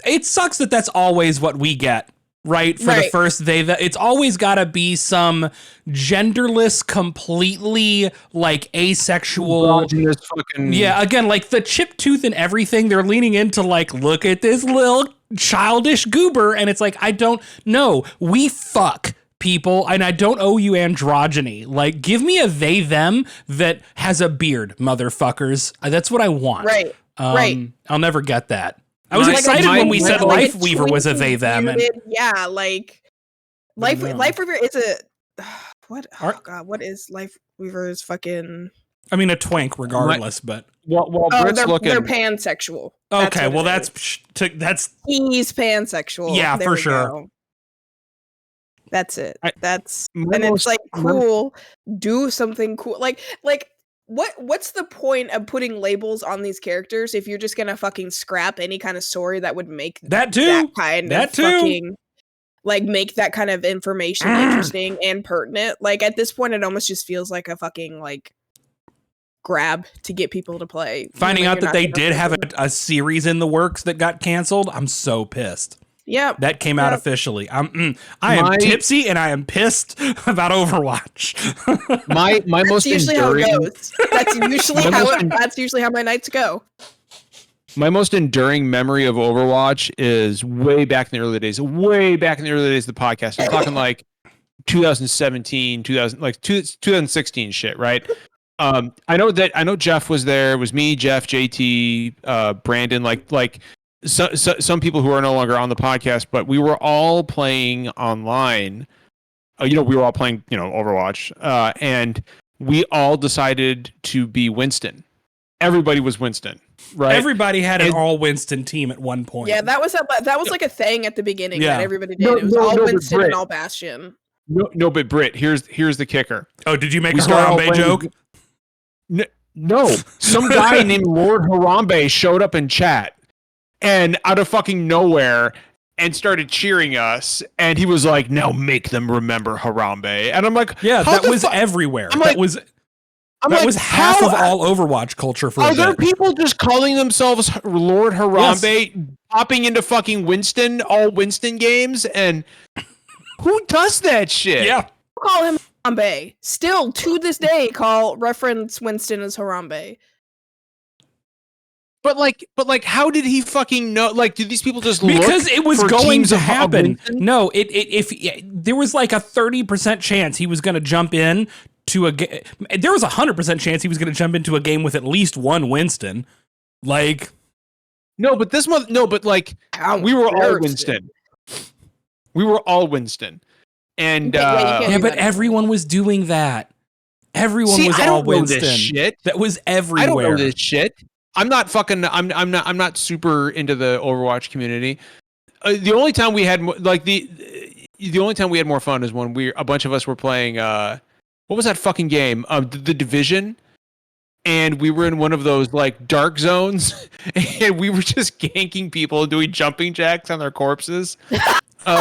it sucks that that's always what we get. Right, for the first it's always got to be some genderless, completely like asexual. Again, like the chip tooth and everything. They're leaning into like, look at this little childish goober, and it's like, I don't know. We fuck people, and I don't owe you androgyny. Like, give me a they/them that has a beard, motherfuckers. That's what I want. Right. I'll never get that. I was excited when we said Life Weaver was a they/them. Yeah, like Life Weaver is a what? Oh god, what is Life Weaver's fucking? I mean, a twink, regardless, but they're pansexual. Okay, well that's he's pansexual. Yeah, for sure. Go. That's it. And it's like, cool. Do something cool. Like. What's the point of putting labels on these characters if you're just gonna fucking scrap any kind of story that would make fucking like make that kind of information interesting and pertinent? Like, at this point, it almost just feels like a fucking like grab to get people to play. Finding out that they did have a series in the works that got canceled, I'm so pissed. Yeah, that came out officially. I am tipsy and I am pissed about Overwatch. my most usually enduring. How it goes. That's usually how my nights go. My most enduring memory of Overwatch is way back in the early days. Way back in the early days of the podcast. I'm talking like 2017, 2016 shit, right? I know Jeff was there. It was me, Jeff, JT, Brandon, like. So some people who are no longer on the podcast, but we were all playing online. We were all playing, Overwatch, and we all decided to be Winston. Everybody was Winston, right? Everybody had an all Winston team at one point. Yeah, that was like a thing at the beginning that everybody did. It was all Winston and all Bastion. No, but Britt, here's the kicker. Oh, did you make We a started Harambe playing- joke? No, some guy named Lord Harambe showed up in chat, and out of fucking nowhere, and started cheering us. And he was like, "Now make them remember Harambe." And I'm like, Yeah, "How that the was fu-" everywhere. I'm that like- was I'm that like, was half "How- of all Overwatch culture for a Are there bit. people just calling themselves Lord Harambe, popping into fucking all Winston games? And who does that shit? Yeah. Call him Harambe. Still, to this day, reference Winston as Harambe. But how did he fucking know? Like, do these people just Because look it was for going teams to of happen. Winston? No, if there was like a 30% chance he was going to jump in to a game. There was a 100% chance he was going to jump into a game with at least one Winston. Like, No, but this month, no, but like we were all Embarrassing. Winston. We were all Winston, and You can't yeah, do but that everyone was doing that. Everyone see, was I all don't know Winston. this shit. That was everywhere. I don't know this shit. I'm not fucking. I'm not super into the Overwatch community. The only time we had the only time we had more fun is when a bunch of us were playing. What was that fucking game? The Division. And we were in one of those like dark zones, and we were just ganking people and doing jumping jacks on their corpses. I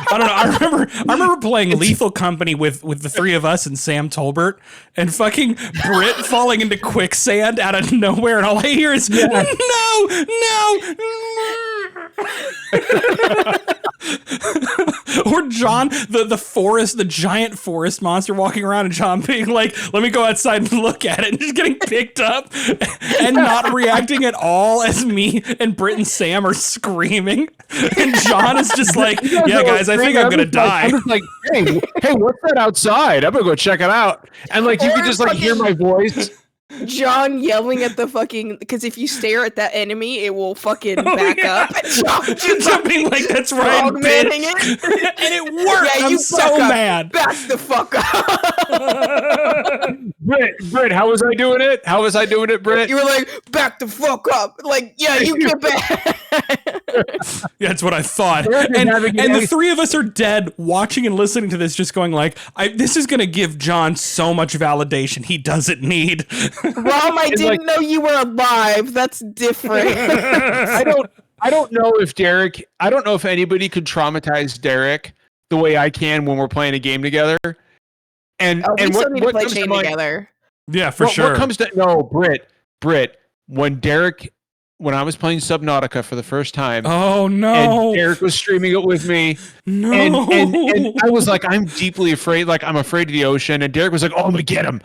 don't know. I remember playing Lethal Company with the three of us and Sam Tolbert, and fucking Britt falling into quicksand out of nowhere, and all I hear is no. Or John, the giant forest monster walking around, and John being like, "Let me go outside and look at it," and just getting picked up and not reacting at all as me and Britt and Sam are screaming, and John is just like, "Yeah, guys, I think I'm gonna die." I'm just like, hey, what's that outside? I'm gonna go check it out. And like, you could just like hear my voice. John yelling at the fucking, because if you stare at that enemy, it will fucking back up. John Jumping like that's right, frogmanning bitch. it. And it worked. Yeah, I'm you so back up. mad. Back the fuck up. Britt, how was I doing it? How was I doing it, Britt? You were like, back the fuck up. Like, yeah, you get back. Yeah, that's what I thought. Britt is And having the any- three of us are dead, watching and listening to this, just going like, this is gonna give John so much validation he doesn't need. Rom, I didn't know you were alive. That's different. I don't know if Derek. I don't know if anybody could traumatize Derek the way I can when we're playing a game together. And We and still what need to play comes to Chain mind- together. Yeah, for what, sure. What comes to Britt? When I was playing Subnautica for the first time, Oh and no! Derek was streaming it with me, No! and I was like, I'm deeply afraid. Like, I'm afraid of the ocean. And Derek was like, oh, I'm gonna get him.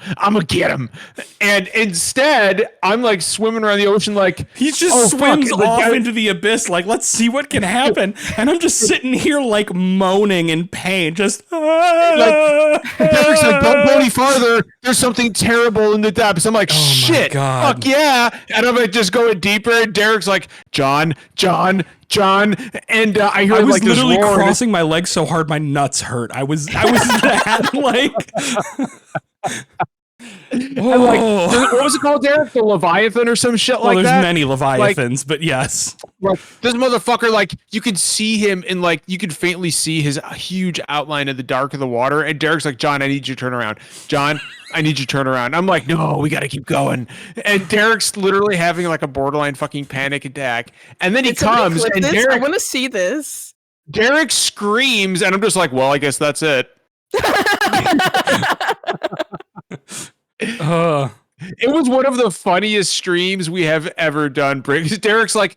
And instead, I'm like swimming around the ocean, like He just oh, swims fuck. off Like, into the abyss, like, let's see what can happen. And I'm just sitting here, like, moaning in pain, just. Derek's like, don't go any farther. There's something terrible in the depths. I'm like, Oh my shit, God. fuck yeah. And I'm like, just going deeper. And Derek's like, John. And I hear I was like this literally roar, and crossing my legs so hard my nuts hurt. I was that like. and like, what was it called, Derek? The Leviathan or some shit Well, like there's that? many Leviathans, but yes. Like, this motherfucker, like, you could see him and like you could faintly see his huge outline in the dark of the water. And Derek's like, John, I need you to turn around. John, I need you to turn around. I'm like, no, we gotta keep going. And Derek's literally having like a borderline fucking panic attack. And then he Can somebody comes clip and this? I want to see this. Derek screams, and I'm just like, well, I guess that's it. It was one of the funniest streams we have ever done, Briggs. Derek's like,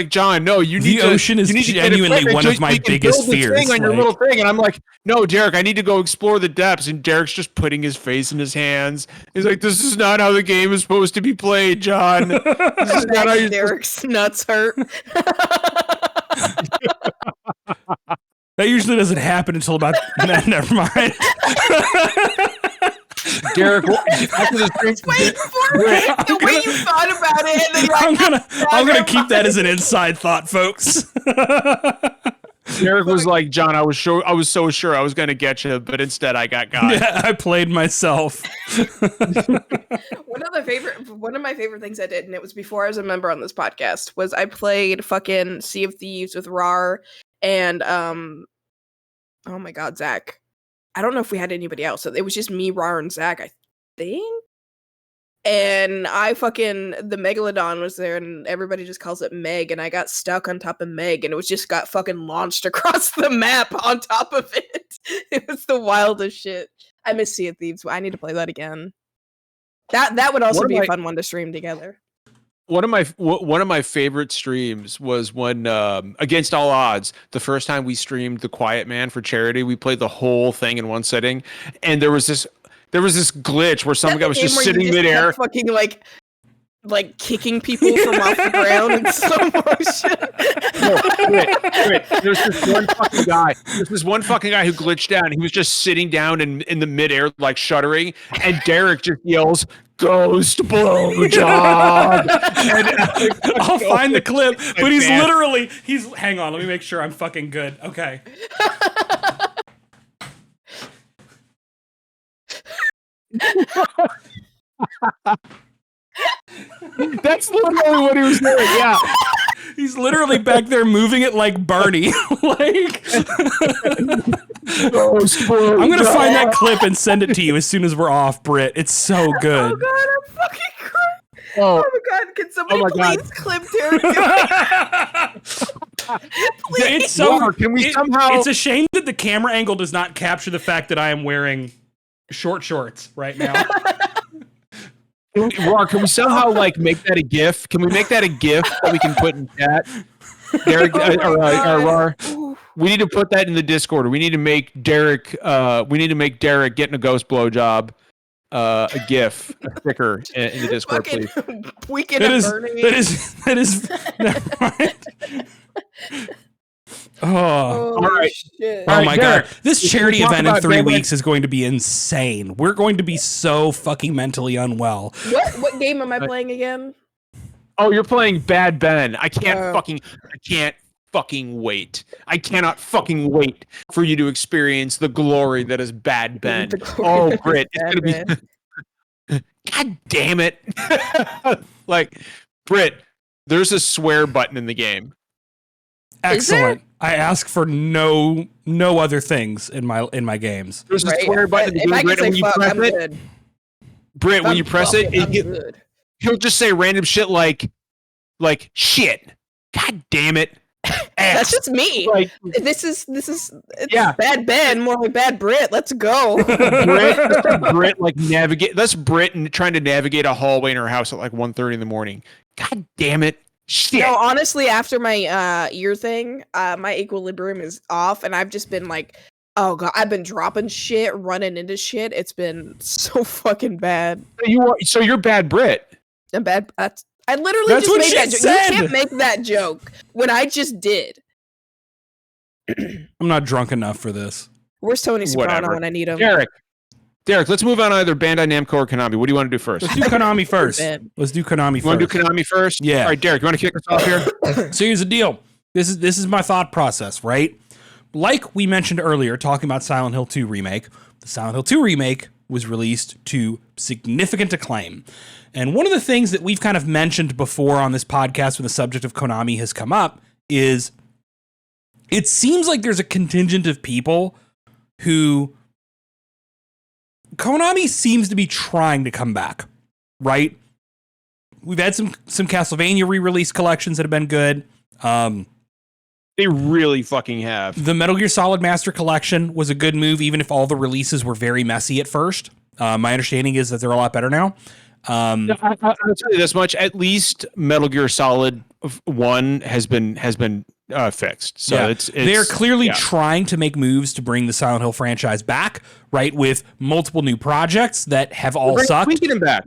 John, no, you need The to. ocean is you need to get genuinely equipment one so of my you can biggest build this fears, thing on your like- little thing, and I'm like, no, Derek, I need to go explore the depths. And Derek's just putting his face in his hands. He's like, this is not how the game is supposed to be played, John. This is not how you're supposed Derek's nuts hurt. That usually doesn't happen until about. Never mind. Derek, after the stream, Wait for it. The way you thought about it, and then you're like, I'm gonna keep that as an inside thought, folks. Derek was like, John, I was so sure I was gonna get you, but instead I got God. Yeah, I played myself. One of my favorite things I did, and it was before I was a member on this podcast, was I played fucking Sea of Thieves with RAR and Oh my god, Zach. I don't know if we had anybody else. So it was just me, Rar, and Zach, I think. And the Megalodon was there, and everybody just calls it Meg, and I got stuck on top of Meg, and it was just got fucking launched across the map on top of it. It was the wildest shit. I miss Sea of Thieves. I need to play that again. That would also be a fun one to stream together. One of my favorite streams was when Against All Odds, the first time we streamed The Quiet Man for charity. We played the whole thing in one sitting, and there was this glitch where some guy was just sitting midair, fucking like kicking people from off the ground in slow motion. Wait. There's this one fucking guy who glitched down. He was just sitting down in the midair, like shuddering, and Derek just yells, "Ghost blowjob!" I'll find the clip, but he's hang on, let me make sure I'm fucking good. Okay. That's literally what he was doing. Yeah, he's literally back there moving it like Barney. Like, I'm gonna find that clip and send it to you as soon as we're off, Britt. It's so good. Oh god, I'm fucking crying. Oh my god, can somebody please clip Derek? Please. It's so. Can we somehow? It's a shame that the camera angle does not capture the fact that I am wearing short shorts right now. Rar, can we somehow like make that a GIF? Can we make that a GIF that we can put in chat? Derek, Rar, we need to put that in the Discord. We need to make Derek. We need to make Derek getting a ghost blowjob. A GIF, a sticker in the Discord, please. Weekend of burning. That is. Never mind. Oh, all right. Shit. Oh my Derek, god. This charity event in 3 weeks is going to be insane. We're going to be so fucking mentally unwell. What game am I playing again? Oh, you're playing Bad Ben. I can't fucking wait. I cannot fucking wait for you to experience the glory that is Bad Ben. Oh, Britt, it's gonna be. God damn it! Like, Britt, there's a swear button in the game. Excellent. I ask for no other things in my games. There's a swear button in the game, Britt, and when you press it, Britt, when you press it, he'll just say random shit like shit. God damn it. That's just me. Like, this is Bad Ben, more like Bad Brit. Let's go. Brit like navigate. That's Brit and trying to navigate a hallway in her house at like 1:30 in the morning. God damn it. Shit. No, honestly, after my ear thing, my equilibrium is off, and I've just been like, oh god, I've been dropping shit, running into shit. It's been so fucking bad. So you're Bad Brit. I'm bad. I literally just made that joke. You can't make that joke when I just did. I'm not drunk enough for this. Where's Tony Soprano when I need him? Derek, let's move on to either Bandai Namco or Konami. What do you want to do first? Let's do Konami first. You want to do Konami first? Yeah. All right, Derek, you want to kick us off here? So here's the deal. This is my thought process, right? Like we mentioned earlier, talking about Silent Hill 2 remake, the Silent Hill 2 remake was released to significant acclaim. And one of the things that we've kind of mentioned before on this podcast when the subject of Konami has come up is it seems like there's a contingent of people who Konami seems to be trying to come back, right? We've had some Castlevania re-release collections that have been good. They really fucking have. The Metal Gear Solid Master Collection was a good move, even if all the releases were very messy at first. My understanding is that they're a lot better now. I'll tell you this much: at least Metal Gear Solid 1 has been fixed. So yeah. They're clearly trying to make moves to bring the Silent Hill franchise back, right? With multiple new projects that have all sucked. Suikoden back.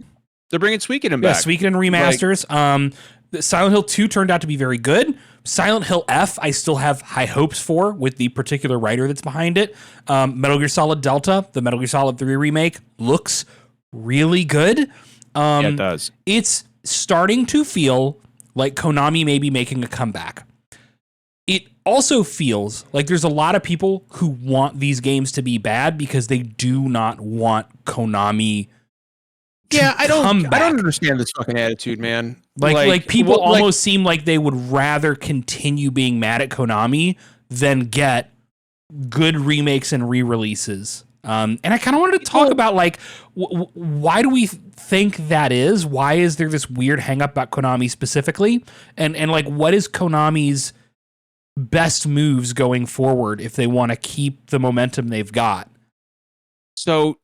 They're bringing Suikoden back. Yeah, Suikoden remasters. Silent Hill 2 turned out to be very good. Silent Hill F, I still have high hopes for with the particular writer that's behind it. Metal Gear Solid Delta, the Metal Gear Solid 3 remake, looks really good. Yeah, it does. It's starting to feel like Konami may be making a comeback. It also feels like there's a lot of people who want these games to be bad because they do not want Konami to come back. I don't understand this fucking attitude, man. Like people almost seem like they would rather continue being mad at Konami than get good remakes and re-releases. And I kind of wanted to talk about like why do we think that is? Why is there this weird hang up about Konami specifically? And like what is Konami's best moves going forward if they want to keep the momentum they've got? So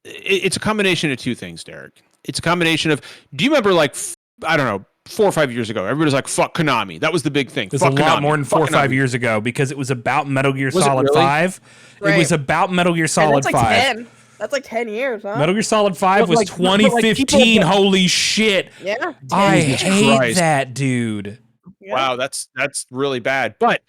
it's a combination of two things, Derek. It's a combination of, do you remember like, I don't know, 4 or 5 years ago, everybody was like, fuck Konami. That was the big thing. It was a lot more than 4 or 5 years ago because it was about Metal Gear Solid 5. Right. It was about Metal Gear Solid 5. 10. That's like 10 years, huh? Metal Gear Solid 5 was like, 2015. Holy shit. Yeah. I Jesus hate Christ. that, dude. Yeah. Wow, that's really bad. But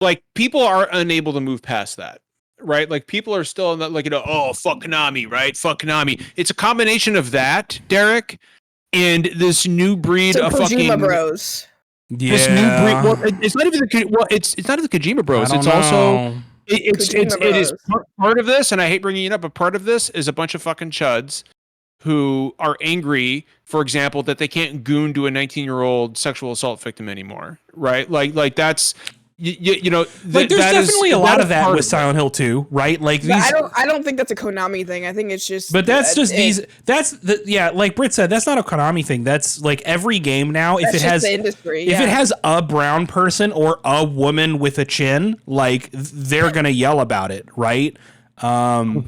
like people are unable to move past that. Right? Like people are still in that, like, oh, fuck Konami, right? Fuck Konami. It's a combination of that, Derek, and this new breed So of Kojima fucking Bros. Yeah. this new breed. Well, it's not even it's not the Kojima Bros. It's also it is part of this, and I hate bringing it up, but part of this is a bunch of fucking chuds who are angry, for example, that they can't goon to a 19-year-old sexual assault victim anymore, right? Like that's you know, like there's definitely a lot of that with Silent Hill 2, right? Like these, I don't think that's a Konami thing. I think it's just. But that's just like Britt said, that's not a Konami thing. That's like every game now. If it has the industry, if it has a brown person or a woman with a chin, like they're gonna yell about it, right? I'm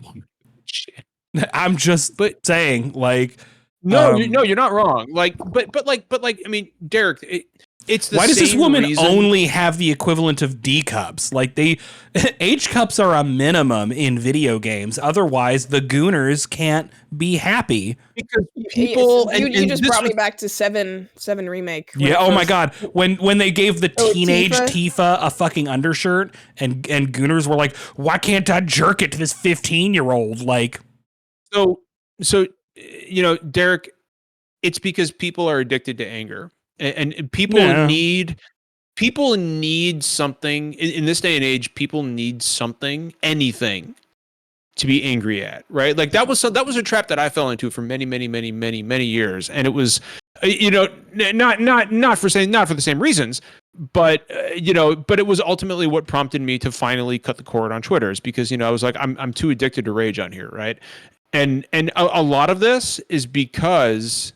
just saying, like, no, you're not wrong. Like, but I mean, Derek. It's the why does this woman reason only have the equivalent of D cups? Like H cups are a minimum in video games. Otherwise, the gooners can't be happy. Because people you just brought me back to 7 remake. Yeah. Oh my god. When they gave the teenage Tifa? Tifa a fucking undershirt, and gooners were like, "Why can't I jerk it to this 15-year-old?" Like, so Derek, it's because people are addicted to anger. And people need something in this day and age. People need something, anything, to be angry at, right? Like that was a trap that I fell into for many years, and it was, not for the same reasons, but but it was ultimately what prompted me to finally cut the cord on Twitter, is because I was like, I'm too addicted to rage on here, right? And a lot of this is because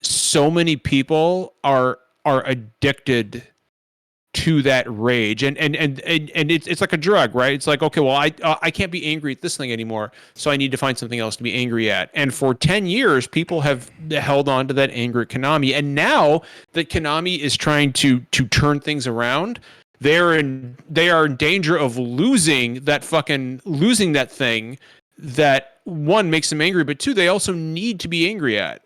so many people are addicted to that rage, and it's like a drug, right? It's like, okay, well, I can't be angry at this thing anymore, so I need to find something else to be angry at. And for 10 years, people have held on to that anger at Konami, and now that Konami is trying to turn things around, they are in danger of losing that thing that, one, makes them angry, but two, they also need to be angry at.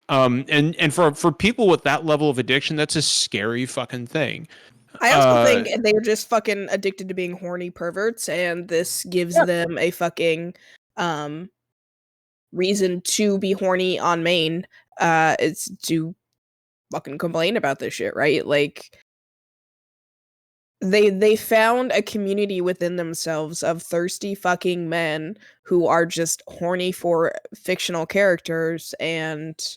And for people with that level of addiction, that's a scary fucking thing. I also think they're just fucking addicted to being horny perverts, and this gives them a fucking reason to be horny on main. It's to fucking complain about this shit, right? Like they found a community within themselves of thirsty fucking men who are just horny for fictional characters, and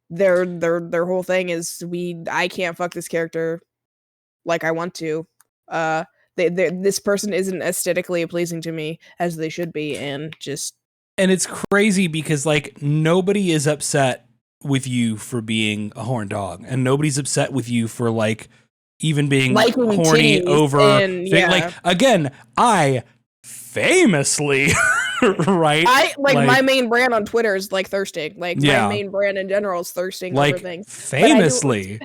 their whole thing is I can't fuck this character like I want to. This person isn't aesthetically pleasing to me as they should be, and it's crazy because like nobody is upset with you for being a horn dog, and nobody's upset with you for like even being liking horny over yeah. Like again, I famously right? My main brand on Twitter is like thirsting. Like my main brand in general is thirsting over things. Famously.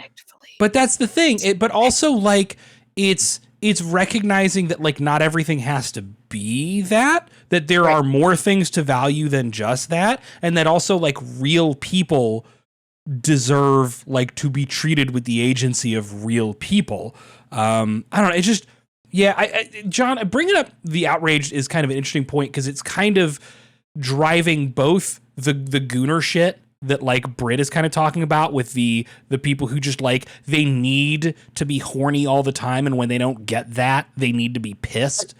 But that's the thing. But also like it's recognizing that like not everything has to be that there are more things to value than just that, and that also like real people deserve like to be treated with the agency of real people. I don't know. It just. Yeah, John, bringing up the outrage is kind of an interesting point because it's kind of driving both the gooner shit that like Britt is kind of talking about with the people who just like they need to be horny all the time, and when they don't get that, they need to be pissed.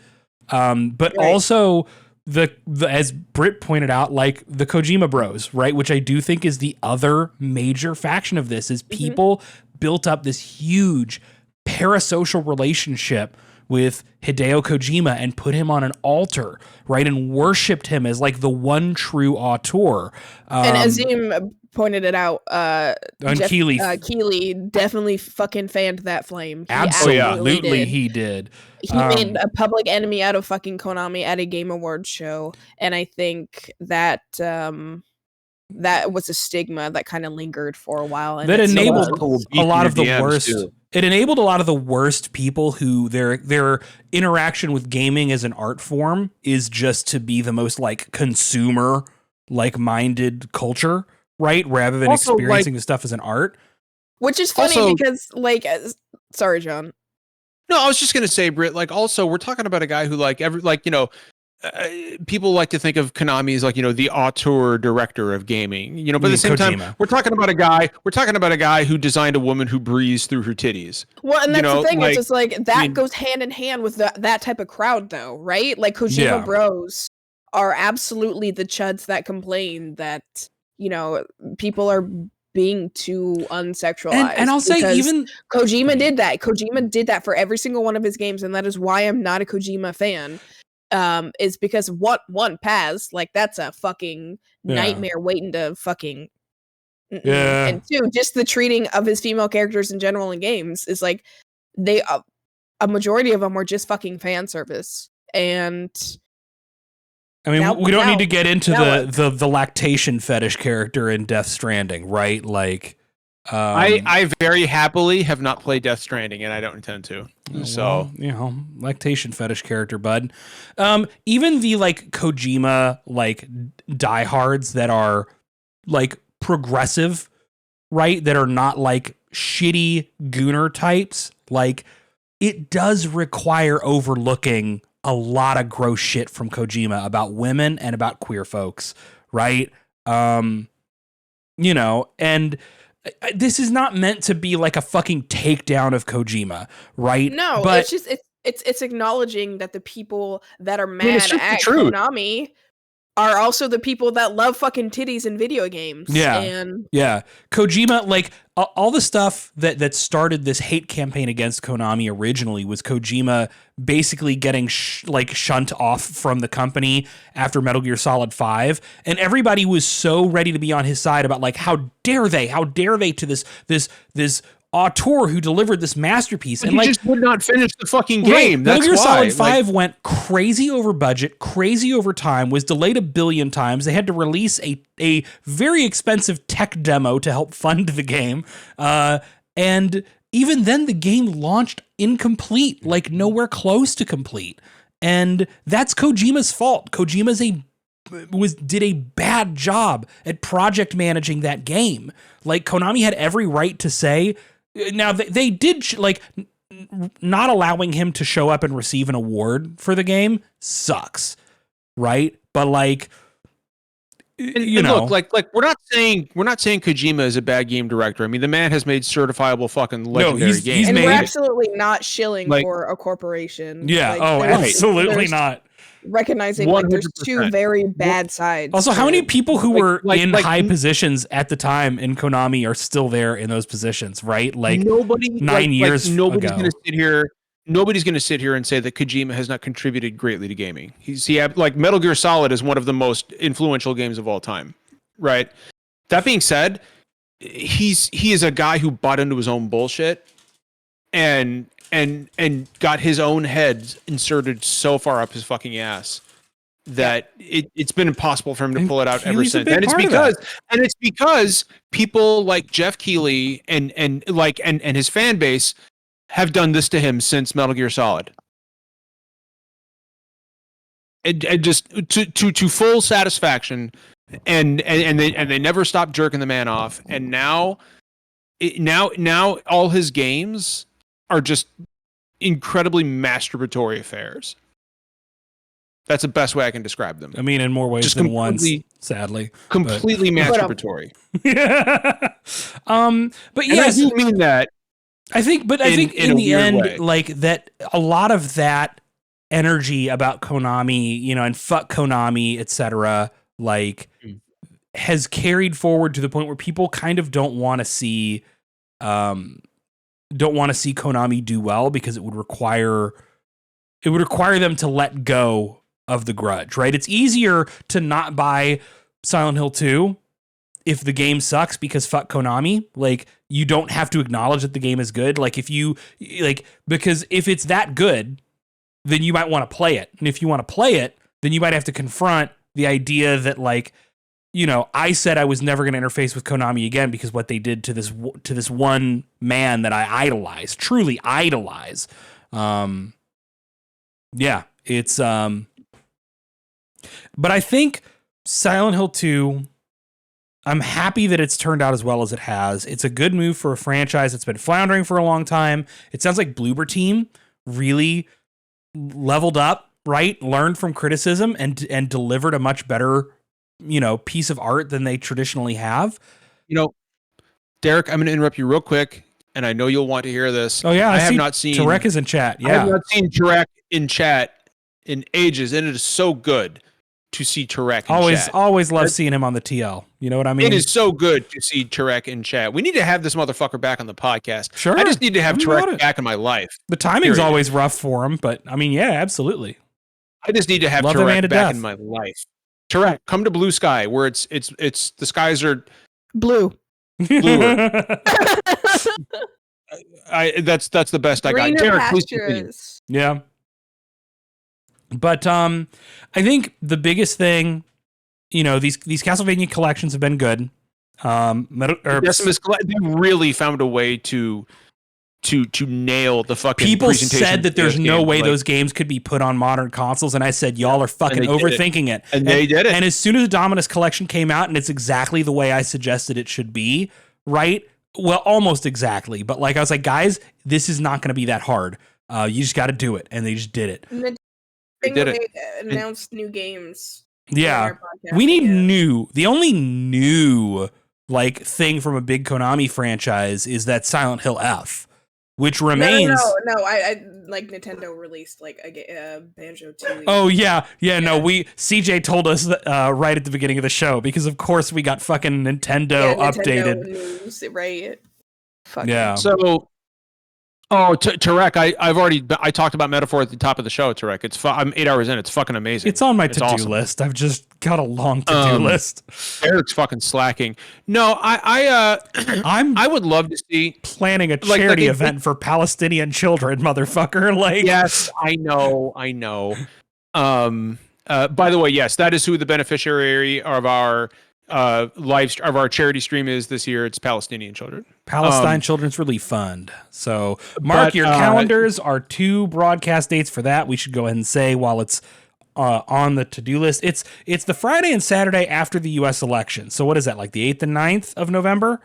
But also the as Britt pointed out, like the Kojima Bros, right? Which I do think is the other major faction of this is people built up this huge parasocial relationship with Hideo Kojima and put him on an altar, right? And worshipped him as like the one true auteur. And Azim pointed it out. Keeley definitely fucking fanned that flame. He absolutely he did. He made a public enemy out of fucking Konami at a Game Awards show, and I think that that was a stigma that kind of lingered for a while. And that enabled a lot of the DMs worst. too. It enabled a lot of the worst people who their interaction with gaming as an art form is just to be the most like consumer like minded culture, right? Rather than Also, experiencing the stuff as an art. which is funny Also- because like, sorry, John. No, I was just gonna say, Britt. Like, also, we're talking about a guy who, like, people like to think of Konami as like, the auteur director of gaming. But at the same time, Kojima. we're talking about a guy. We're talking about a guy who designed a woman who breathes through her titties. Well, and that's the thing. like, It's just like that I mean- goes hand in hand with that type of crowd, though, right? Like Kojima Yeah. Bros are absolutely the chuds that complain that people are being too unsexualized. And I'll say because even Kojima did that. Kojima did that for every single one of his games, and that is why I'm not a Kojima fan. Is because one Paz, like that's a fucking nightmare waiting to fucking Yeah. And two, just the treating of his female characters in general in games is like they a majority of them were just fucking fan service. And I mean, we don't need to get into now the lactation fetish character in Death Stranding, right? Like, I very happily have not played Death Stranding, and I don't intend to. So lactation fetish character, bud. Even the like Kojima like diehards that are like progressive, right? That are not like shitty gooner types. Like, it does require overlooking a lot of gross shit from Kojima about women and about queer folks, right? And this is not meant to be like a fucking takedown of Kojima, right? no, but it's just it's acknowledging that the people that are mean, mad it's just the at truth. Konami are also the people that love fucking titties in video games. Yeah. And yeah, Kojima, like all the stuff that started this hate campaign against Konami originally was Kojima basically getting shunt off from the company after Metal Gear Solid 5, and everybody was so ready to be on his side about like how dare they to this auteur who delivered this masterpiece. But And he like just would not finish the fucking right, game. Metal That's Gear why. Solid 5 went crazy over budget, crazy over time, was delayed 1 billion times. They had to release a very expensive tech demo to help fund the game. And even then the game launched incomplete, like nowhere close to complete. And that's Kojima's fault. Kojima's did a bad job at project managing that game. Like, Konami had every right to say. Now they did not allowing him to show up and receive an award for the game sucks, right? But like, look, like we're not saying Kojima is a bad game director. I mean, the man has made certifiable fucking legendary he's games. and made- we're absolutely not shilling Like- for a corporation. yeah, there's- absolutely there's not. recognizing like there's two 100%. very bad sides. Also, how to- many people who were in like- high positions at the time in Konami are still there in those positions, right? Like, nobody 9 years nobody's ago. going to sit here. Nobody's going to sit here and say that Kojima has not contributed greatly to gaming. Like Metal Gear Solid is one of the most influential games of all time, right? That being said, he is a guy who bought into his own bullshit and got his own head inserted so far up his fucking ass that it's been impossible for him to And pull it out ever Keely's a since. big And part of it's because people like Jeff Keighley and his fan base have done this to him since Metal Gear Solid. And just to full satisfaction, and they never stopped jerking the man off. And now all his games are just incredibly masturbatory affairs. That's the best way I can describe them. I mean, in more ways Just than once, completely- sadly. Completely masturbatory. But And yes, I do mean that. I think in in a the weird end, way. like that, a lot of that energy about Konami, and fuck Konami, etc., like has carried forward to the point where people kind of don't want to see don't want to see Konami do well because it would require them to let go of the grudge, right? It's easier to not buy Silent Hill 2 if the game sucks because fuck Konami. Like, you don't have to acknowledge that the game is good. Like, because if it's that good, then you might want to play it. And if you want to play it, then you might have to confront the idea that, like, you know, I said I was never going to interface with Konami again because what they did to this one man that I idolize, truly idolize. Yeah, it's but I think Silent Hill 2, I'm happy that it's turned out as well as it has. It's a good move for a franchise that's been floundering for a long time. It sounds like Bloober Team really leveled up, right? Learned from criticism and delivered a much better, you know, piece of art than they traditionally have. You know, Derek, I'm going to interrupt you real quick, and I know you'll want to hear this. Oh yeah, I have not seen Tarek is in chat. Yeah, I have not seen Tarek in chat in ages, and it is so good to see Tarek in chat. Always love seeing him on the TL. You know what I mean? It is so good to see Tarek in chat. We need to have this motherfucker back on the podcast. Sure. I just need to have Tarek back in my life. The timing's always rough for him, but I mean, yeah, absolutely. I just need to have Tarek back in my life. Tarek, come to Blue Sky, where it's the skies are bluer. That's the best I got. Derek, please continue. Yeah. But I think the biggest thing, you know, these Castlevania collections have been good. Decimus, they really found a way to nail the fucking people presentation. Said that there's no way those games could be put on modern consoles, and I said y'all are fucking overthinking it. And they did it. And as soon as the Dominus collection came out, and it's exactly the way I suggested it should be, right? Well, almost exactly. But like I was like, guys, this is not going to be that hard. You just got to do it, and they just did it. They did it. They announced new games. Yeah, we need new. The only new like thing from a big Konami franchise is that Silent Hill F, which remains. No. I like Nintendo released like a Banjo 2. Oh yeah. No. CJ told us that, right at the beginning of the show because of course we got fucking Nintendo updated. News, right? Fuck yeah. So. Oh, Tarek, I talked about Metaphor at the top of the show, Tarek. I'm 8 hours in. It's fucking amazing. It's on my to-do list. I've just got a long to-do list. Eric's fucking slacking. No, I would love to see planning a charity event for Palestinian children, motherfucker. Like, yes, I know. By the way, yes, that is who the beneficiary of our of our charity stream is this year. It's Palestinian children. Palestine Children's Relief Fund. So mark your calendars. Our 2 broadcast dates for that. We should go ahead and say while it's on the to-do list. It's the Friday and Saturday after the U.S. election. So what is that, like the 8th and 9th of November?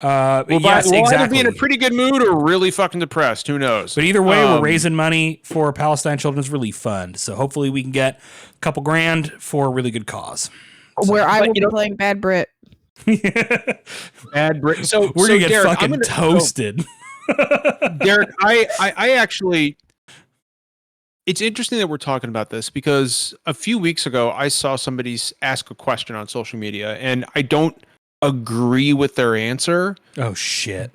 Yes, exactly. We'll either be in a pretty good mood or really fucking depressed. Who knows? But either way, we're raising money for Palestine Children's Relief Fund. So hopefully we can get a couple grand for a really good cause. Where I will be playing Bad Brit. Bad Brit. So we're gonna get Derek, fucking toasted. Derek, I actually, it's interesting that we're talking about this because a few weeks ago I saw somebody ask a question on social media, and I don't agree with their answer. Oh shit!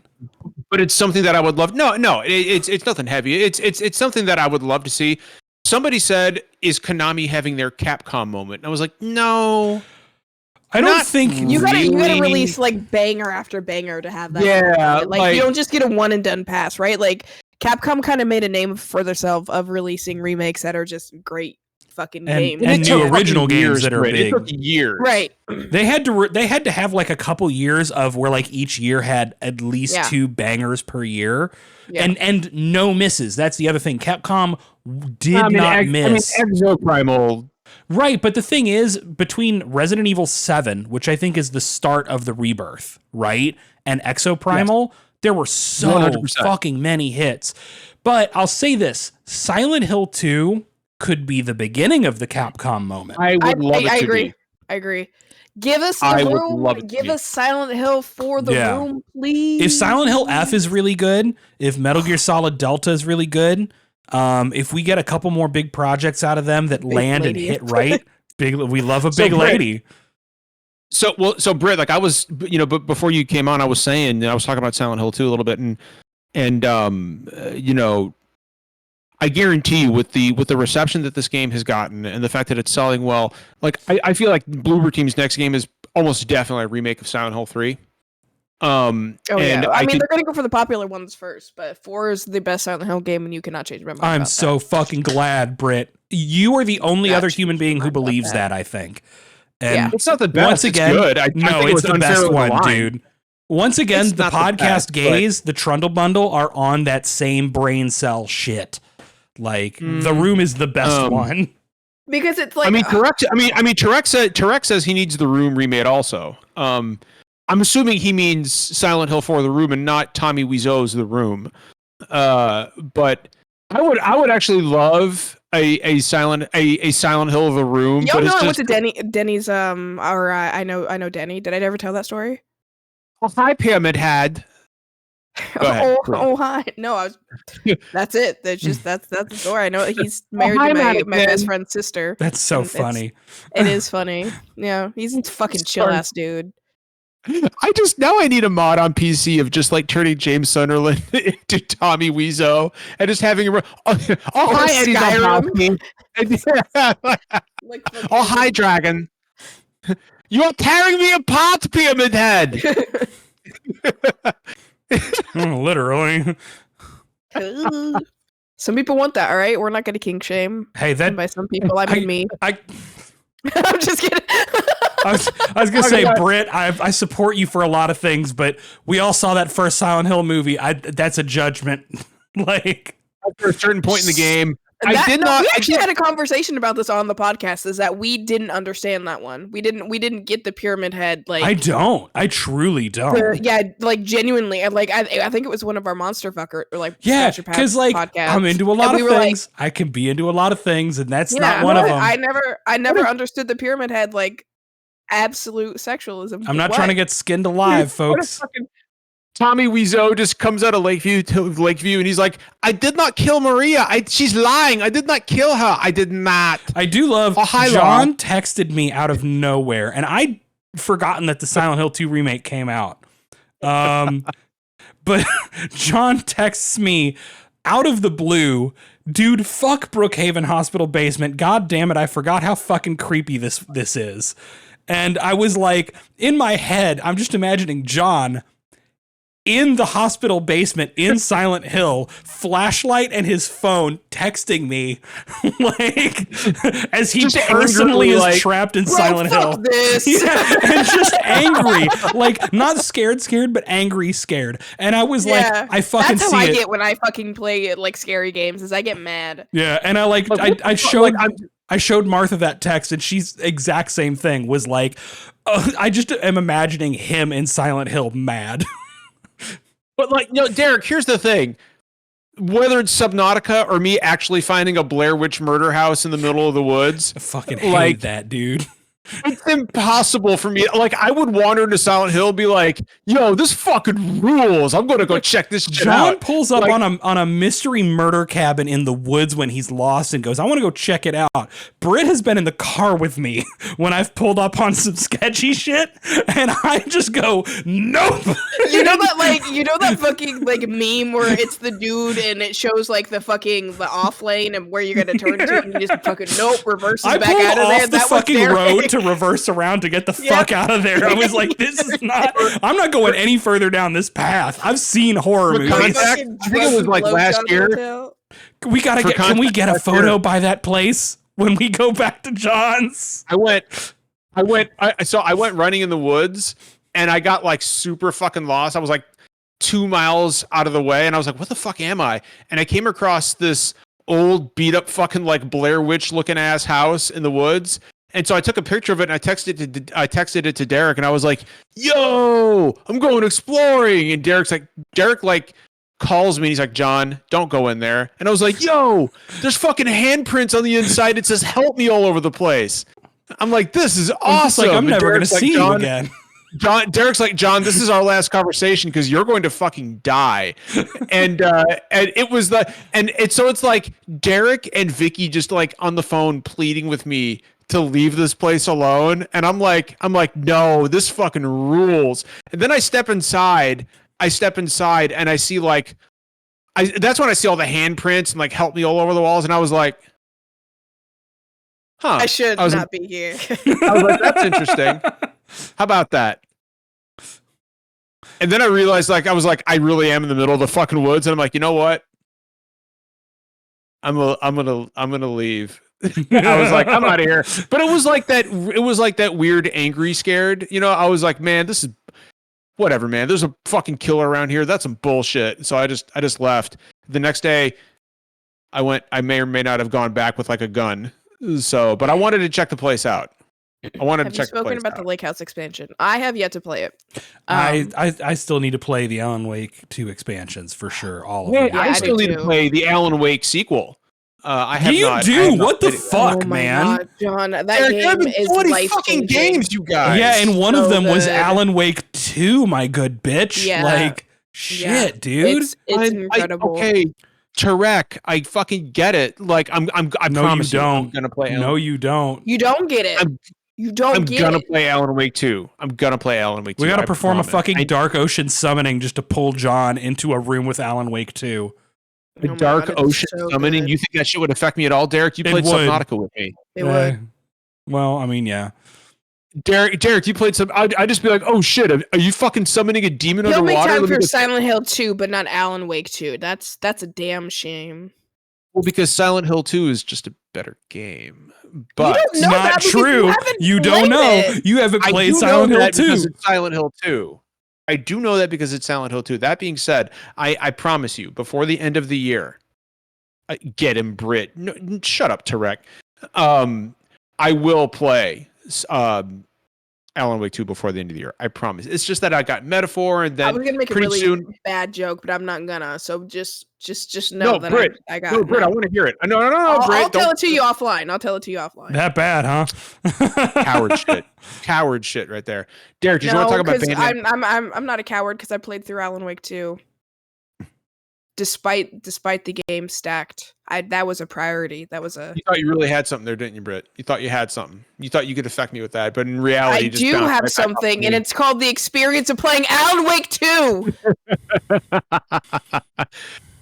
But it's something that I would love. No, it's nothing heavy. It's something that I would love to see. Somebody said, "Is Konami having their Capcom moment?" And I was like, "No." I don't think you gotta release like banger after banger to have that. Yeah, like you don't just get a one and done pass, right? Like Capcom kind of made a name for themselves of releasing remakes that are just great fucking games and new original games that are big. It took years, right? They had to have like a couple years of where like each year had at least 2 bangers per year, and no misses. That's the other thing. Capcom did not miss. Exoprimal. Right, but the thing is, between Resident Evil 7, which I think is the start of the rebirth, right, and Exoprimal, there were so 100%. Fucking many hits. But I'll say this, Silent Hill 2 could be the beginning of the Capcom moment. I would love it to be. I agree. Give us the room. Give us Silent Hill for the room, please. If Silent Hill F is really good, if Metal Gear Solid Delta is really good, if we get a couple more big projects out of them that land and hit right, we love a big lady. So Britt, like I was, but before you came on, I was saying, I was talking about Silent Hill 2 a little bit, and you know, I guarantee with the reception that this game has gotten and the fact that it's selling well, like I feel like Bloober Team's next game is almost definitely a remake of Silent Hill 3. Oh yeah, I mean they're gonna go for the popular ones first, but 4 is the best Silent Hill game, and you cannot change my mind. I'm about so that. fucking glad, Britt. You are the only Not other changing human being my who mind about believes that. that. I think. And Yeah. It's not the best. Once again, it's good. I no, think it's the best unfair one, line. dude. Once again, It's the not the podcast best, gays, the Trundle Bundle, are on that same brain cell shit. Like the room is the best one. Because it's like I mean, Tarek says he needs the Room remade also. I'm assuming he means Silent Hill 4 The Room and not Tommy Wiseau's The Room. But I would actually love a Silent Hill The Room. y'all but know it's I went just, to Denny's or I know Denny. Did I ever tell that story? Hi Pyramid Head. Go ahead, please. Hi. No, I was. That's it. That's the story. I know he's married hi, to my Madison. best friend's sister. That's so and funny. It is funny. Yeah, he's a fucking chill ass dude. Now I need a mod on PC of just like turning James Sunderland into Tommy Wiseau and just having a hi Eddie Skyrim. Oh hi Dragon. You're tearing me apart, Pyramid Head. Literally. Some people want that. All right, we're not going to kink shame. Hey, And by some people, I mean me. I I'm just kidding. I was gonna say, Britt, I support you for a lot of things, but we all saw that first Silent Hill movie. That's a judgment. Like after a certain point in the game, We actually had a conversation about this on the podcast. Is that we didn't understand that one. We didn't get the Pyramid Head. Like I truly don't. yeah, like genuinely. Like I think it was one of our Monster Fucker or like yeah, Scratcher Pack because like podcasts. I'm into a lot And of we were things. I can be into a lot of things, and that's not Yeah, one of but them. I never understood the Pyramid Head like absolute sexualism. I'm not What? trying to get skinned alive, folks. Tommy Wiseau just comes out of Lakeview, and he's like, "I did not kill Maria. She's lying. I did not kill her. I did not." I do love hi, John Law. texted me out of nowhere, and I'd forgotten that the Silent Hill 2 remake came out. But John texts me out of the blue, dude, fuck Brookhaven Hospital basement. God damn it, I forgot how fucking creepy this is. And I was like, in my head, I'm just imagining John in the hospital basement in Silent Hill, flashlight and his phone texting me like as he Just personally angrily, is like, trapped in Bro, Silent fuck Hill. this. Yeah, and just angry, like not scared, but angry, scared. And I was like, I fucking That's see how I it. get when I fucking play like scary games. Is I get mad. Yeah, and I showed Martha that text, and she's exact same thing. Was like, I just am imagining him in Silent Hill mad. But like, Derek, here's the thing. Whether it's Subnautica or me actually finding a Blair Witch murder house in the middle of the woods, I fucking hate that, dude. it's impossible for me. Like, I would wander into Silent Hill, be like, "Yo, this fucking rules. I'm gonna go check this shit out." John pulls up Like, on a mystery murder cabin in the woods when he's lost and goes, "I want to go check it out." Britt has been in the car with me when I've pulled up on some sketchy shit, and I just go, "Nope." You know that fucking like meme where it's the dude and it shows like the off lane and where you're gonna turn to, and you just fucking reverses I back pulled out of off there. the That was fucking Derek. road to reverse around to get the fuck out of there. I was like, "This is not. I'm not going any further down this path." I've seen horror For movies. context, I think it was like last year. We gotta For get. Can we get a context, photo by that place when we go back to John's? I went running in the woods, and I got like super fucking lost. I was like 2 miles out of the way, and I was like, "What the fuck am I?" And I came across this old beat up fucking like Blair Witch looking ass house in the woods. And so I took a picture of it and I texted it to Derek, and I was like, "Yo, I'm going exploring." And Derek calls me and he's like, "John, don't go in there." And I was like, "Yo, there's fucking handprints on the inside. It says help me all over the place." I'm like, "This is awesome." I'm And never gonna Derek's like, see you "John," again. Derek's like, "John, this is our last conversation because you're going to fucking die." And it was so it's like Derek and Vicky just like on the phone pleading with me to leave this place alone. And I'm like, "No, this fucking rules." And then I step inside and I see like that's when I see all the handprints and like help me all over the walls, and I was like, huh. I should was not be here. I was like, that's interesting. How about that? And then I realized, like, I was like, I really am in the middle of the fucking woods, and I'm like, you know what? I'm gonna leave. I was like, I'm out of here. But it was like that. It was like that weird, angry, scared. You know, I was like, man, this is whatever, man. There's a fucking killer around here. That's some bullshit. So I just left. The next day, I went. I may or may not have gone back with like a gun. So, but I wanted to check the place out. I wanted Have to check you spoken about the Lake House expansion? I have yet to play it. I still need to play the Alan Wake 2 expansions for sure. All of Yeah, them. I still need to play the Alan Wake sequel. I have you not. do? Have what the not fuck, oh my man? God, John, that There have game been is 20 fucking life-changing. games, you guys. Yeah, and one of So them was good. Alan Wake 2, my good bitch. Yeah. Like, shit, dude. It's incredible. Okay, Tarek, I fucking get it. Like, I No, promise you don't. I'm gonna play. No, Alan. you don't. You don't get it. You don't I'm get gonna it. play Alan Wake 2. I'm gonna play Alan Wake 2. We gotta I perform a promise. fucking Dark Ocean summoning just to pull John into a room with Alan Wake 2. The Oh my Dark God, it's Ocean so summoning. good. You think that shit would affect me at all, Derek? You It played would. Subnautica with me. It would. Well, I mean, yeah. Derek, you played some. I'd just be like, oh shit, are you fucking summoning a demon He'll make underwater? time Let me for go- Silent Hill 2, but not Alan Wake 2. That's a damn shame. Well, because Silent Hill 2 is just a better game. But don't It's know not that because true. you haven't You don't played know. it. You haven't I played do Silent know Hill that 2. because it's Silent Hill 2. I do know that because it's Silent Hill 2. That being said, I promise you, before the end of the year, get him, Brit. No, shut up, Tarek. I will play Alan Wake 2 before the end of the year. I promise. It's just that I got Metaphor, and I then was gonna make a pretty really soon. bad joke, but I'm not gonna. So just know No, that Brit. I got. No, Brit. I want to hear it. No, Brit. I'll tell it to you offline. I'll tell it to you offline. That bad, huh? Coward shit. Coward shit right there. Derek, did you want to talk about Bandai? I'm not a coward because I played through Alan Wake 2. Despite the game stacked, that was a priority. That was a. You thought you really had something there, didn't you, Britt? You thought you had something. You thought you could affect me with that, but in reality, I you just do bounced have right back off something, and me. it's called the experience of playing Alan Wake 2.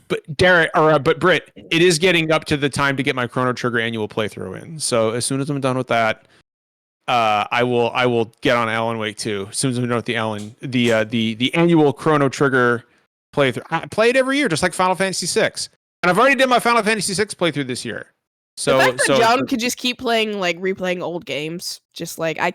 But but Britt, it is getting up to the time to get my Chrono Trigger annual playthrough in. So as soon as I'm done with that, I will get on Alan Wake 2. As soon as I'm done with the annual Chrono Trigger playthrough. I play it every year, just like Final Fantasy VI. And I've already did my Final Fantasy VI playthrough this year. So, the fact that John could just keep playing, like replaying old games, just like I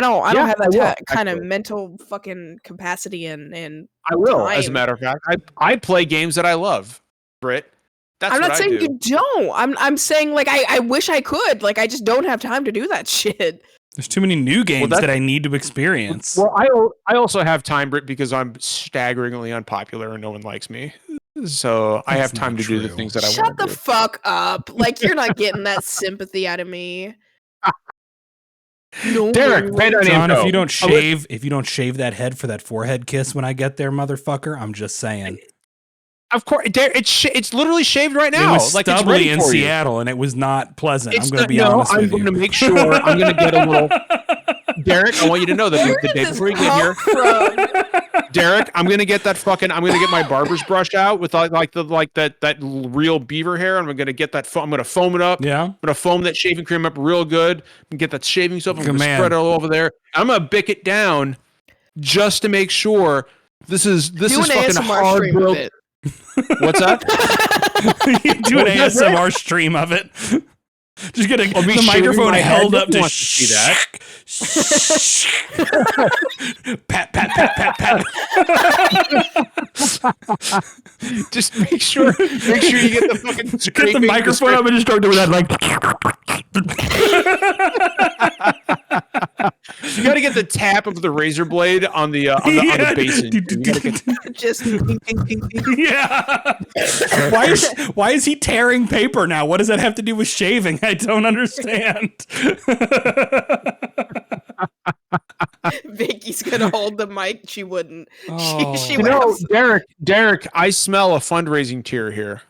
don't have that kind of mental fucking capacity and I will, time. as a matter of fact. I play games that I love, Britt. That's I'm what not I saying do. you don't. I'm saying like I wish I could. Like I just don't have time to do that shit. There's too many new games that I need to experience. Well, I also have time, Britt, because I'm staggeringly unpopular and no one likes me. So I have time to do the things that I want to do. Shut the fuck up. Like you're not getting that sympathy out of me. No, Derek, Bandai John, Namco. if you don't shave that head for that forehead kiss when I get there, motherfucker, I'm just saying. Of course, it's literally shaved right now. It was like it's stubbly ready in for you. Seattle, and it was not pleasant. It's I'm going to be no, honest I'm with going you. to make sure. I'm going to get a little. Derek, I want you to know that the day before you get here, Derek, I'm going to get that fucking. I'm going to get my barber's brush out with that real beaver hair. I'm going to get that. I'm going to foam it up. Yeah. I'm going to foam that shaving cream up real good and get that shaving stuff. I'm going to man. spread it all over there. I'm going to bick it down just to make sure this is Do an fucking ASMR hard stream of boiled. it. What's that? You do an ASMR stream of it. Just get the microphone held up to see that. Pat, pat, pat, pat, pat. Just make sure you get the fucking Get the microphone up and just start doing that like. You got to get the tap of the razor blade on the basin. Just yeah. Why is he tearing paper now? What does that have to do with shaving? I don't understand. Vicky's gonna hold the mic. She wouldn't. Oh. She You know, Derek, I smell a fundraising tier here.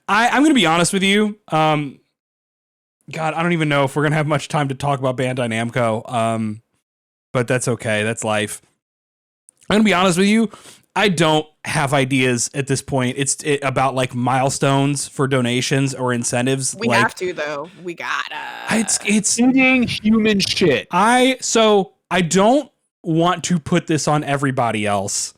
I'm going to be honest with you. God, I don't even know if we're going to have much time to talk about Bandai Namco. But that's okay. That's life. gonna be honest with you. I don't have ideas at this point. It's about like milestones for donations or incentives. We like, have to though. We gotta. It's Eating human shit. I don't want to put this on everybody else.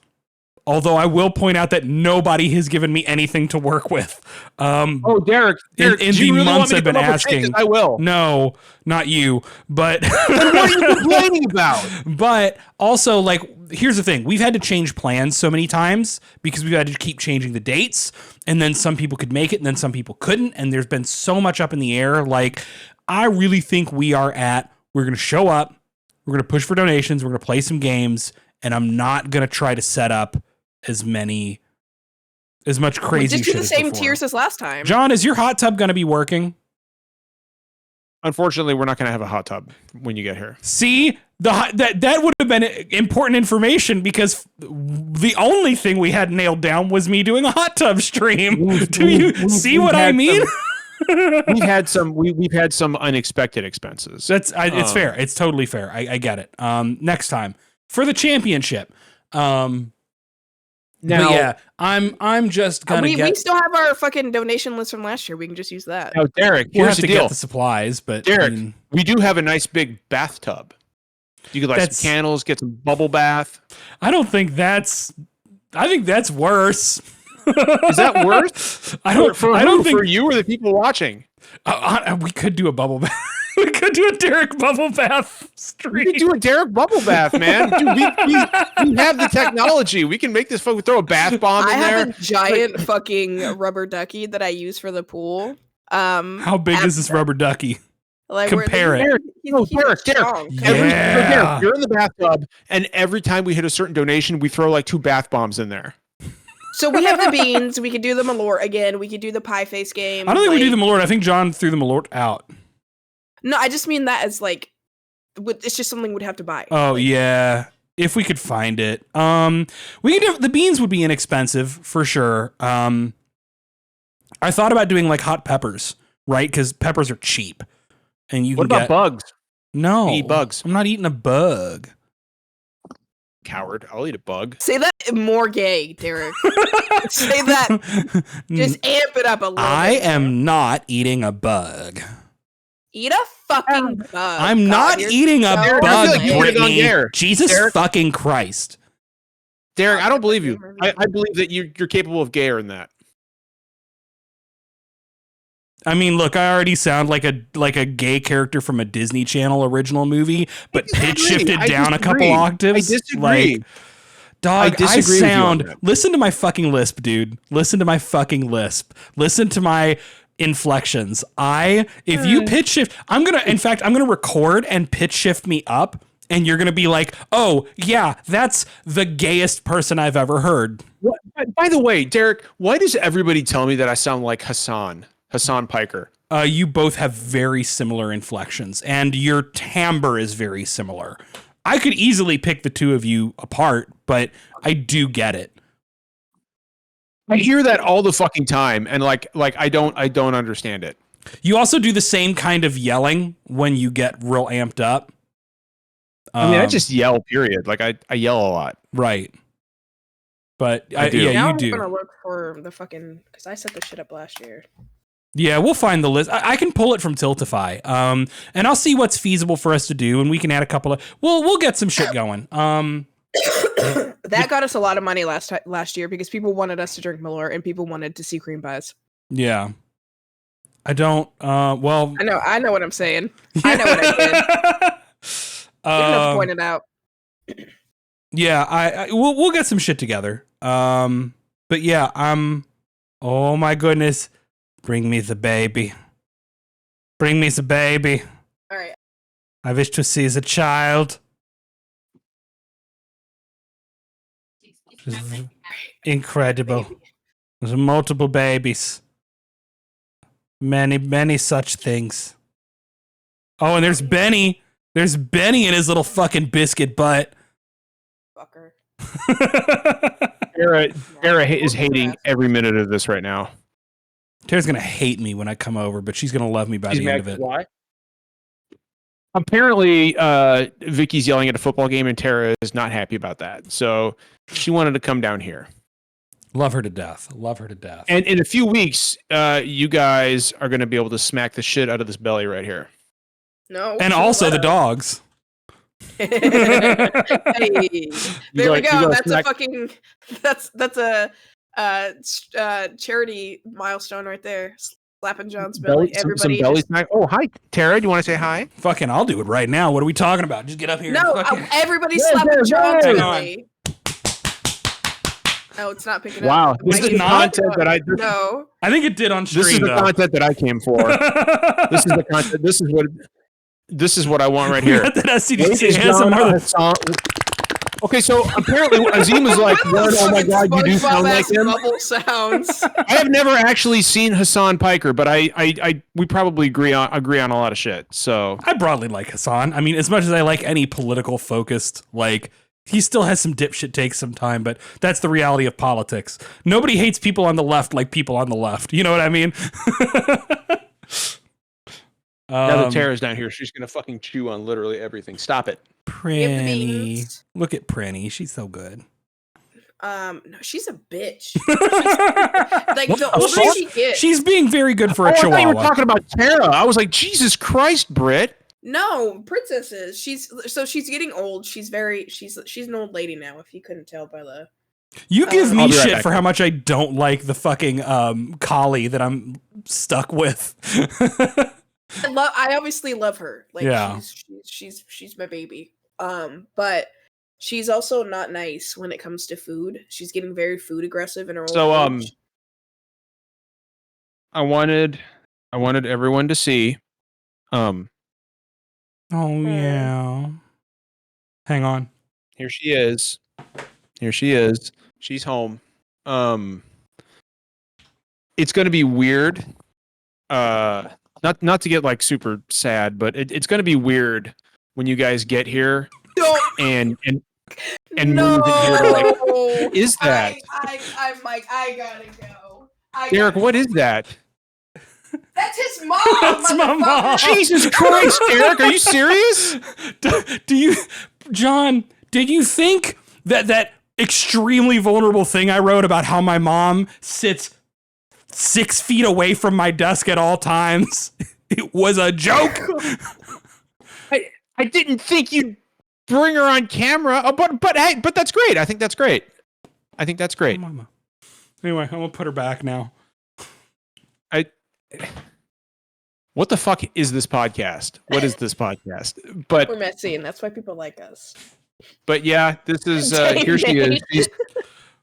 Although I will point out that nobody has given me anything to work with. Oh, Derek, in do you the really want months me to I've been come up with asking, changes? I will. No, not you, but Then what are you complaining about? But also, like, here's the thing: we've had to change plans so many times because we've had to keep changing the dates, and then some people could make it, and then some people couldn't, and there's been so much up in the air. Like, I really think we're going to show up, we're going to push for donations, we're going to play some games, and I'm not going to try to set up as much crazy just shit do the as same before. tiers as last time. John, is your hot tub going to be working? Unfortunately, we're not going to have a hot tub when you get here. See, that would have been important information because the only thing we had nailed down was me doing a hot tub stream. Do you see what I mean? We've had some unexpected expenses. It's fair. It's totally fair. I get it. Next time for the championship. Now, but yeah, I'm just gonna we still have our fucking donation list from last year. We can just use that. now, Derek, we'll here's have the to deal. get the supplies, but Derek, we do have a nice big bathtub. You could light some candles, get some bubble bath. I think that's worse. Is that worse? I don't think for you or the people watching. We could do a bubble bath. We could do a Derek bubble bath stream. We could do a Derek bubble bath, man. Dude, we have the technology. We can make this fucking throw a bath bomb in there. I have a giant fucking rubber ducky that I use for the pool. How big is this rubber ducky? Like, Compare it. Derek. Yeah. You're in the bathtub, and every time we hit a certain donation, we throw like 2 bath bombs in there. So we have the beans. We could do the Malort again. We could do the pie face game. I don't think we do the Malort. I think John threw the Malort out. No, I just mean that as like, it's just something we'd have to buy. Oh yeah, if we could find it. We could do, the beans would be inexpensive for sure. I thought about doing like hot peppers, right? Because peppers are cheap, and you. What can about bugs? No, You eat bugs. I'm not eating a bug. Coward! I'll eat a bug. Say that more gay, Derek. Say that. Just amp it up a little. I bit. am not eating a bug. Eat a fucking bug. I'm not you're eating a so bug, like you would've gone Brittany. there. Jesus Derek. fucking Christ. Derek, I don't believe you. I believe that you're capable of gayer than that. I mean, look, I already sound like a gay character from a Disney Channel original movie, but pitch shifted down a couple octaves. I disagree. Like, dog, I disagree with you on that. Listen to my fucking lisp, dude. Listen to my fucking lisp. Listen to my inflections. If you pitch shift, I'm gonna record and pitch shift me up, and you're gonna be like, oh yeah, that's the gayest person I've ever heard. By the way, Derek, why does everybody tell me that I sound like Hassan Piker? You both have very similar inflections, and your timbre is very similar. I could easily pick the two of you apart, but I do get it. I hear that all the fucking time, and like I don't understand it. You also do the same kind of yelling when you get real amped up. I mean, I just yell. Period. Like I yell a lot. Right. But I do. yeah, Now you I'm do. gonna look for the fucking because I set this shit up last year. Yeah, we'll find the list. I can pull it from Tiltify, and I'll see what's feasible for us to do, and we can add a couple of. We'll get some shit going. That got us a lot of money last year because people wanted us to drink Malort and people wanted to see cream pies. Yeah, I don't. Well, I know what I'm saying. I know what I did. You don't have to point it out. Yeah, we'll get some shit together. But yeah, oh my goodness. Bring me the baby. Bring me the baby. All right. I wish to see the child. Incredible. There's multiple babies. Many, many such things. Oh, and there's Benny. There's Benny in his little fucking biscuit butt. Fucker. Era is hating every minute of this right now. Tara's gonna hate me when I come over, but she's gonna love me by the end of it. Why? apparently, Vicky's yelling at a football game, and Tara is not happy about that. So she wanted to come down here. Love her to death. Love her to death. And in a few weeks, you guys are going to be able to smack the shit out of this belly right here. No. And also the dogs. Hey, there we go. That's smack- a fucking. That's a charity milestone right there. Slapping John's belly. some Everybody. belly smack. Oh, hi, Tara. Do you want to say hi? Fucking, I'll do it right now. What are we talking about? Just get up here. No, and fucking... everybody Yeah, slapping yeah, John's yeah. belly. Oh, it's not picking Wow, up. this is the content that I. No. I think it did on stream. This is the though. content that I came for. This is the content. This is what I want right here. That SDGC Ladies, has John, some Hassan- Okay, so apparently Azim was like, "Oh my god, you do sound like him." Bubble sounds. I have never actually seen Hassan Piker, but we probably agree on a lot of shit. So I broadly like Hassan. I mean, as much as I like any political focused, like, he still has some dipshit takes sometime, but that's the reality of politics. Nobody hates people on the left like people on the left. You know what I mean? now that Tara's down here, she's gonna fucking chew on literally everything. Stop it. Pranny. beans. Look at Pranny. She's so good. No, she's a bitch. Like What the the older fuck? she gets. She's being very good for a I thought you were chihuahua. talking about Tara. I was like, Jesus Christ, Britt. No, princesses. She's getting old. She's an old lady now. If you couldn't tell by the. You give I'll me be right shit back. for how much I don't like the fucking collie that I'm stuck with. I obviously love her. Like Yeah. she's my baby. But she's also not nice when it comes to food. She's getting very food aggressive in her old So age. I wanted everyone to see. Oh yeah. Hang on. Here she is. She's home. It's going to be weird. Not to get like super sad, but it's going to be weird when you guys get here Don't and no. move in here to like, is that? I'm like, I gotta go. Derek, what is that? That's his mom. That's my mom. motherfucker. Jesus Christ, Derek, are you serious? Do you, John, did you think that extremely vulnerable thing I wrote about how my mom sits 6 feet away from my desk at all times, it was a joke? I didn't think you'd bring her on camera, but hey, but that's great. I think that's great. Mama. Anyway, I'm gonna put her back now. What the fuck is this podcast? What is this podcast? But We're messy, and that's why people like us. yeah, this is here she is. She's,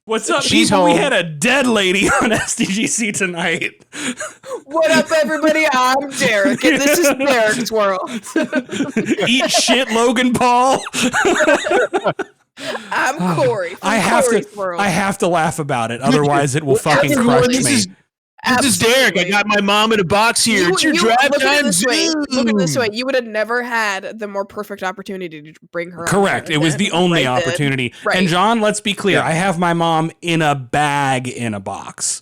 What's up, She's people? We home. had a dead lady on SDGC tonight. What up, everybody? I'm Derek, and this is Derek's World. Eat shit, Logan Paul. I'm Corey. From I have Corey's World. I have to laugh about it, otherwise it will fucking crush me. This is Derek. I got my mom in a box here. It's your drive look at it time this way. Look at it this Zoom. way. You would have never had the more perfect opportunity to bring her on. Correct. here It was than the only right then. opportunity. Right. And John, let's be clear. Yeah. I have my mom in a bag in a box.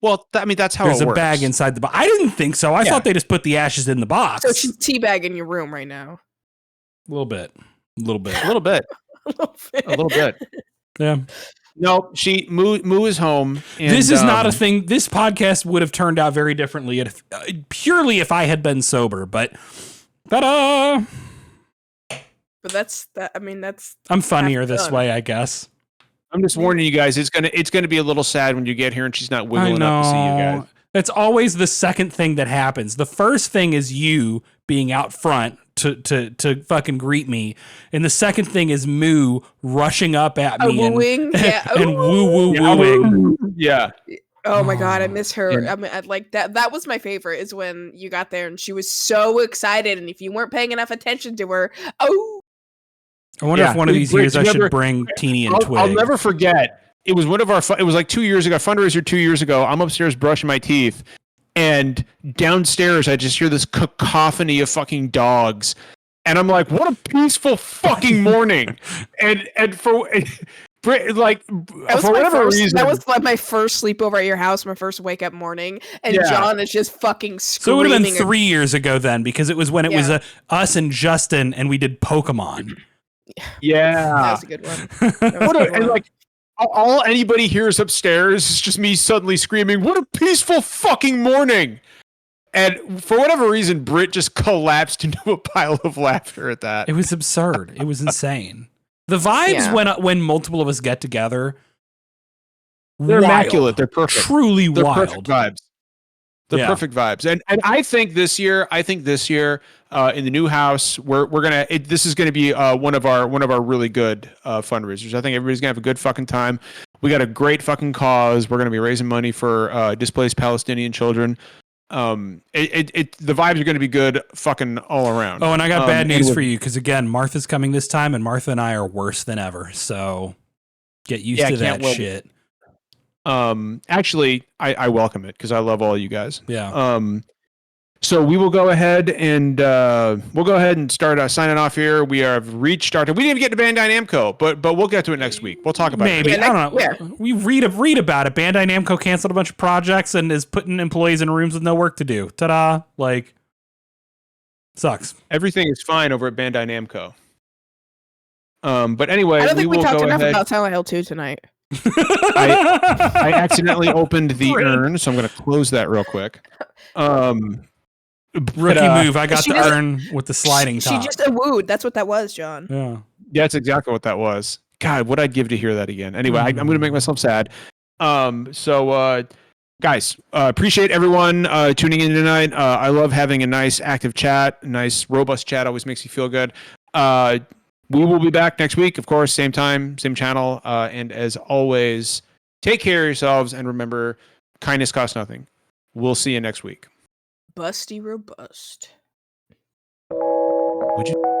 Well, I mean, that's how There's it a works. bag inside the box. I didn't think so. I Yeah. thought they just put the ashes in the box. So she's teabagging your room right now. A little bit. A little bit. A little bit. A little bit. Yeah. No, Moo is home. And, This is not a thing. This podcast would have turned out very differently purely if I had been sober. But ta-da! But that's that. I mean, that's I'm funnier this done. way, I guess. I'm just warning you guys. It's gonna be a little sad when you get here and she's not I wiggling know. up to see you guys. That's always the second thing that happens. The first thing is you being out front to fucking greet me, and the second thing is Moo rushing up at me and wooing. Yeah. and Ooh. wooing. Yeah. Oh my god, I miss her. Yeah. I mean, like that. That was my favorite. Is when you got there and she was so excited, and if you weren't paying enough attention to her, oh, I wonder Yeah. if one of these Wait, years I remember- should bring Teeny and Twig. I'll never forget. It was one of our. It was like 2 years ago. Fundraiser 2 years ago. I'm upstairs brushing my teeth, and downstairs I just hear this cacophony of fucking dogs, and I'm like, "What a peaceful fucking morning!" and for like for whatever reason, that was like my first sleepover at your house, my first wake up morning, and John is just fucking screaming. So it would have been 3 years ago then, because it was when it was us and Justin, and we did Pokemon. Yeah, that was a good one. And like all anybody hears upstairs is just me suddenly screaming, "What a peaceful fucking morning!" And for whatever reason, Britt just collapsed into a pile of laughter at that. It was absurd. It was insane. The vibes when multiple of us get together, they're wild. Immaculate. They're perfect. Truly they're wild. Perfect vibes. They're perfect vibes. And I think this year, in the new house, we're gonna. This is gonna be one of our really good fundraisers. I think everybody's gonna have a good fucking time. We got a great fucking cause. We're gonna be raising money for displaced Palestinian children. The vibes are going to be good fucking all around. Oh, and I got bad news for you, because again, Martha's coming this time, and Martha and I are worse than ever. So get used to that shit. Actually, I welcome it, because I love all you guys. Yeah. So we will go ahead and start signing off here. We have reached our. We didn't even get to Bandai Namco, but we'll get to it next week. We'll talk about it. Maybe. I don't know. Yeah. We read about it. Bandai Namco canceled a bunch of projects and is putting employees in rooms with no work to do. Ta-da! Like, sucks. Everything is fine over at Bandai Namco. But anyway, I don't think we talked enough about Silent Hill 2 tonight. I accidentally opened the urn, so I'm going to close that real quick. Rookie move. I got the urn with the sliding top. She just wooed. That's what that was, John. Yeah. That's exactly what that was. God, what I'd give to hear that again. Anyway, I'm going to make myself sad. Guys, appreciate everyone tuning in tonight. I love having a nice active chat. Nice robust chat always makes you feel good. We will be back next week, of course, same time, same channel. And as always, take care of yourselves, and remember, kindness costs nothing. We'll see you next week. Busty robust. Would you?